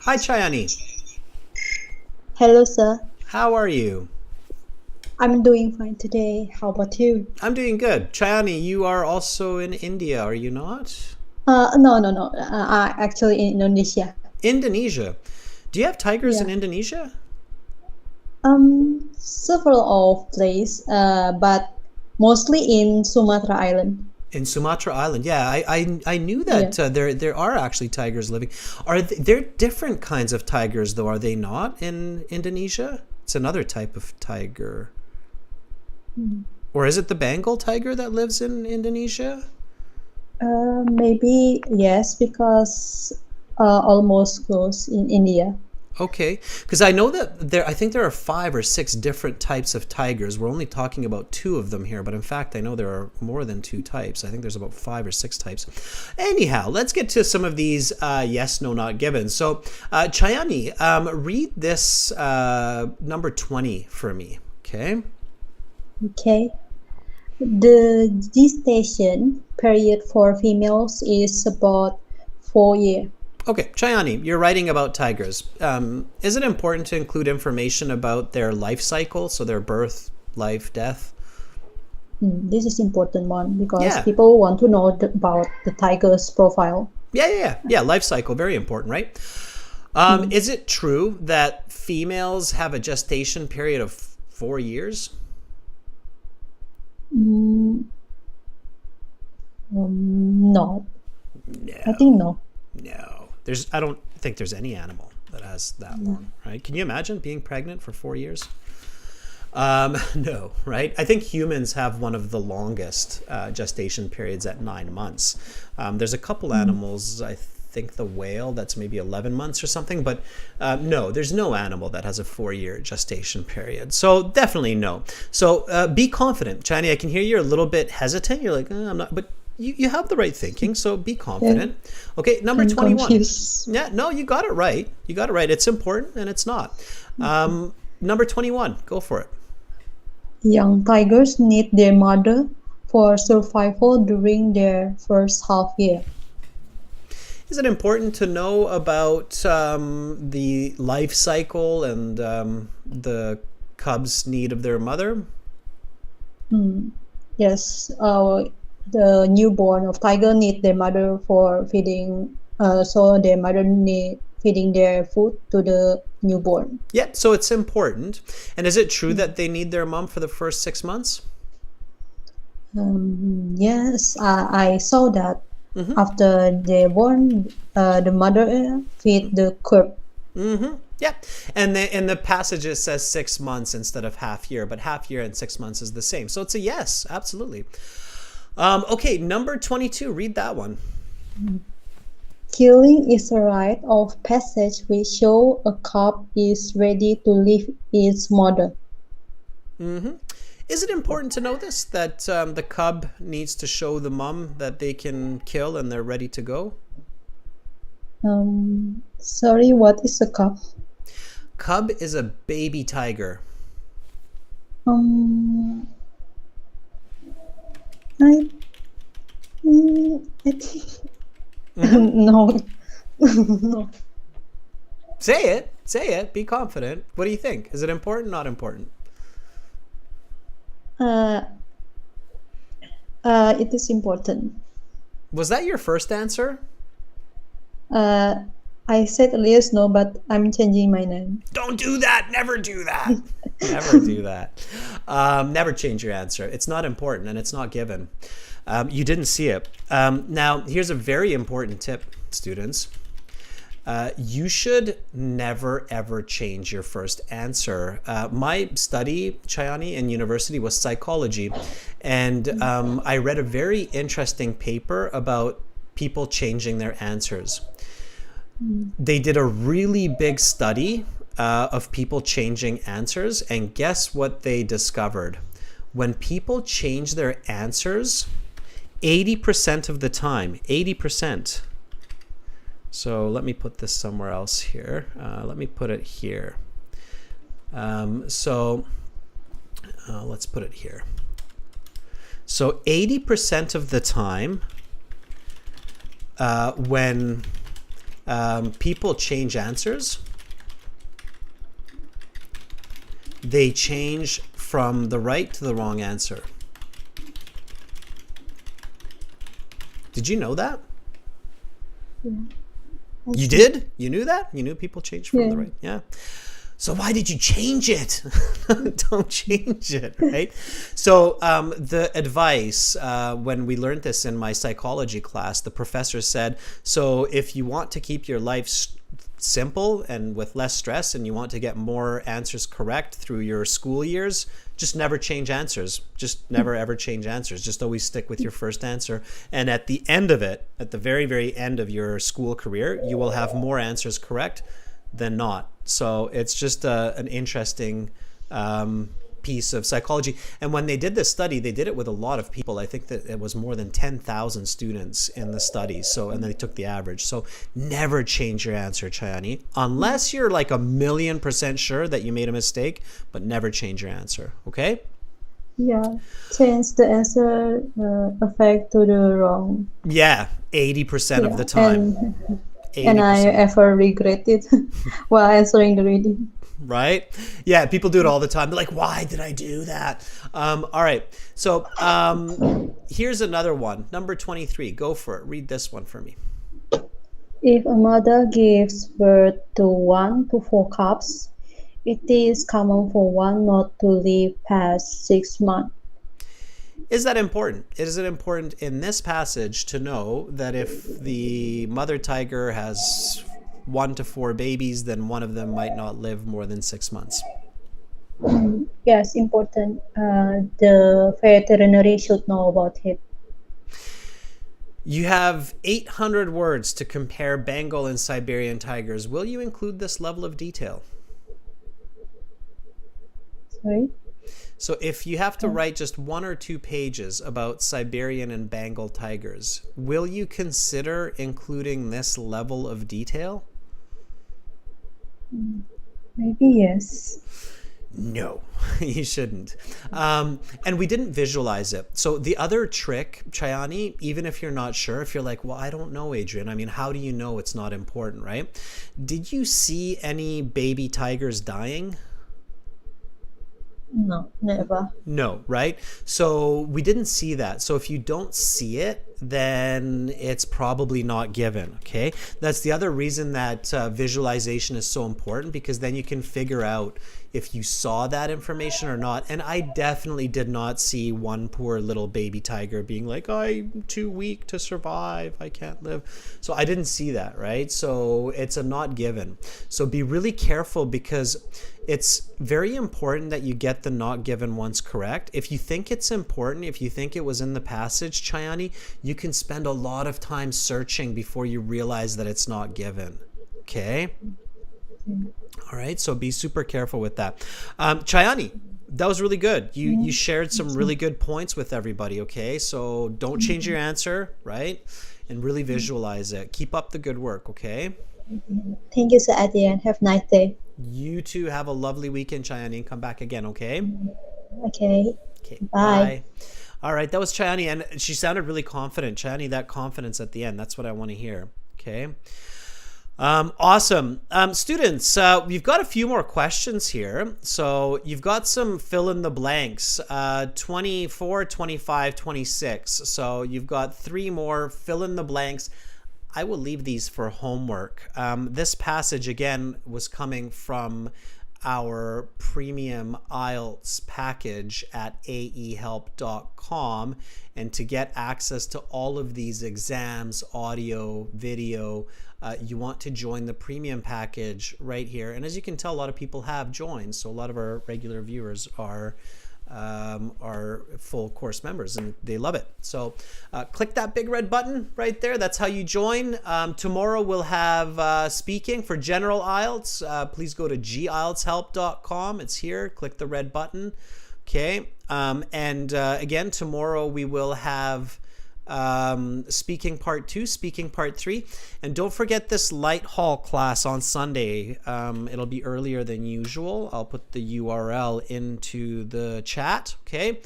A: Hi, Chayani.
I: Hello, sir.
A: How are you?
I: I'm doing fine today. How about you?
A: I'm doing good. Chayani, you are also in India, are you not?
I: No. Actually in Indonesia.
A: Indonesia. Do you have tigers in Indonesia?
I: Several of places, but mostly in Sumatra Island.
A: In Sumatra Island, yeah, I knew that there are actually tigers living. Are there different kinds of tigers though? Are they not in Indonesia? It's another type of tiger. Or is it the Bengal tiger that lives in Indonesia?
I: Maybe yes, because almost close in India.
A: Okay, because I know that I think there are 5 or 6 different types of tigers. We're only talking about 2 of them here, but in fact, I know there are more than 2 types. I think there's about 5 or 6 types. Anyhow, let's get to some of these yes, no, not given. So, Chayani, read this number 20 for me, okay?
I: Okay. The gestation period for females is about 4 years.
A: Okay, Chayani, you're writing about tigers. Is it important to include information about their life cycle, so their birth, life, death?
I: This is important one because people want to know about the tiger's profile.
A: Yeah. Life cycle, very important, right? Is it true that females have a gestation period of 4 years?
I: No. I think no.
A: No. I don't think there's any animal that has that long, right? Can you imagine being pregnant for 4 years? No, right? I think humans have one of the longest gestation periods at 9 months. There's a couple animals, I think the whale, that's maybe 11 months or something. But no, there's no animal that has a 4-year gestation period. So definitely no. So be confident. Chani, I can hear you're a little bit hesitant. You're like, I'm not, but you have the right thinking, so be confident. Okay, number 21.
I: Confused.
A: Yeah, no, you got it right. You got it right. It's important and it's not. Number 21, go for it.
I: Young tigers need their mother for survival during their first half year.
A: Is it important to know about the life cycle and the cub's need of their mother?
I: Yes, the newborn of tiger need their mother for feeding. So their mother need feeding their food to the newborn.
A: Yeah, so it's important. And is it true that they need their mom for the first 6 months?
I: Yes, I saw that. After they're born, the mother feed the cub.
A: Yeah, and in the passage it says 6 months instead of half year, but half year and 6 months is the same. So it's a yes, absolutely. Okay, number 22, read that one.
I: Killing is a rite of passage which show a cub is ready to leave its mother.
A: Is it important to know this, that the cub needs to show the mom that they can kill and they're ready to go?
I: Sorry, what is a cub?
A: Cub is a baby tiger.
I: I think no. No.
A: Say it, be confident. What do you think? Is it important, not important?
I: It is important.
A: Was that your first answer?
I: I said yes, no, but I'm changing my name.
A: Don't do that. Never do that. Never do that. Never change your answer. It's not important and it's not given. You didn't see it. Now, here's a very important tip, students. You should never, ever change your first answer. My study, Chayani, in university was psychology. And I read a very interesting paper about people changing their answers. They did a really big study of people changing answers. And guess what they discovered? When people change their answers, 80% of the time, 80%. So let me put this somewhere else here. Let me put it here. Let's put it here. So 80% of the time, when people change answers, they change from the right to the wrong answer. Did you know that?
I: Yeah.
A: You did? You knew that? You knew people change from the right? Yeah. So why did you change it? Don't change it, right? So the advice, when we learned this in my psychology class, the professor said, so if you want to keep your life simple and with less stress and you want to get more answers correct through your school years, just never change answers. Just never ever change answers. Just always stick with your first answer. And at the end of it, at the very, very end of your school career, you will have more answers correct than not. So it's just an interesting piece of psychology. And when they did this study, they did it with a lot of people. I think that it was more than 10,000 students in the study. So, and then they took the average. So never change your answer, Chayani, unless you're like 1,000,000% sure that you made a mistake, but never change your answer. Okay?
I: Yeah, change the answer affect to the wrong.
A: Yeah, 80% of the time.
I: And I ever regret it while answering the reading.
A: Right? Yeah, people do it all the time. They're like, why did I do that? All right. So here's another one. Number 23. Go for it. Read this one for me.
I: If a mother gives birth to 1 to 4 cubs, it is common for one not to live past 6 months.
A: Is that important? Is it important in this passage to know that if the mother tiger has 1 to 4 babies, then one of them might not live more than 6 months?
I: Yes, important. The veterinary should know about it.
A: You have 800 words to compare Bengal and Siberian tigers. Will you include this level of detail?
I: Sorry?
A: So if you have to write just 1 or 2 pages about Siberian and Bengal tigers, will you consider including this level of detail?
I: Maybe yes.
A: No, you shouldn't. And we didn't visualize it. So the other trick, Chayani, even if you're not sure, if you're like, well, I don't know, Adrian. I mean, how do you know it's not important, right? Did you see any baby tigers dying?
I: No, never.
A: No, right? So we didn't see that. So if you don't see it, then it's probably not given, okay? That's the other reason that visualization is so important, because then you can figure out if you saw that information or not. And I definitely did not see one poor little baby tiger being like, I'm too weak to survive, I can't live. So I didn't see that, right? So it's a not given. So be really careful, because it's very important that you get the not given ones correct. If you think it's important, if you think it was in the passage, Chayani, you can spend a lot of time searching before you realize that it's not given. Okay? All right, so be super careful with that. Chayani, that was really good. You shared some really good points with everybody, okay? So don't change your answer, right? And really visualize it. Keep up the good work, okay?
I: Thank you, Sir Adrian. Have a nice day.
A: You too. Have a lovely weekend, Chayani, and come back again, okay?
I: Okay.
A: Okay.
I: Bye.
A: All right, that was Chayani, and she sounded really confident. Chayani, that confidence at the end, that's what I want to hear, okay? Awesome. Students, we've got a few more questions here. So you've got some fill in the blanks, 24, 25, 26. So you've got 3 more fill in the blanks. I will leave these for homework. This passage, again, was coming from our premium IELTS package at aehelp.com. And to get access to all of these exams, audio, video, you want to join the premium package right here. And as you can tell, a lot of people have joined. So a lot of our regular viewers are full course members, and they love it. So click that big red button right there. That's how you join. Tomorrow we'll have speaking for general IELTS. Please go to gieltshelp.com. It's here. Click the red button. Okay. And again, tomorrow we will have speaking part 2, speaking part 3, and don't forget this light hall class on Sunday. It'll be earlier than usual. I'll put the URL into the chat. Okay,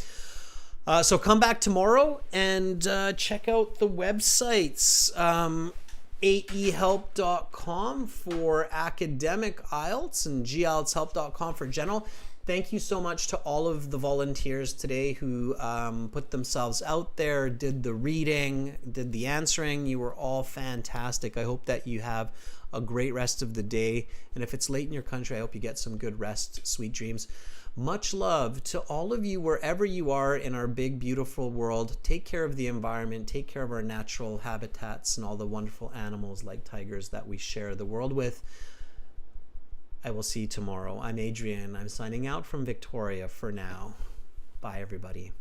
A: so come back tomorrow and check out the websites, aehelp.com for academic IELTS and gieltshelp.com for general. Thank you so much to all of the volunteers today who put themselves out there, did the reading, did the answering. You were all fantastic. I hope that you have a great rest of the day. And if it's late in your country, I hope you get some good rest, sweet dreams. Much love to all of you wherever you are in our big, beautiful world. Take care of the environment. Take care of our natural habitats and all the wonderful animals like tigers that we share the world with. I will see you tomorrow. I'm Adrian. I'm signing out from Victoria for now. Bye, everybody.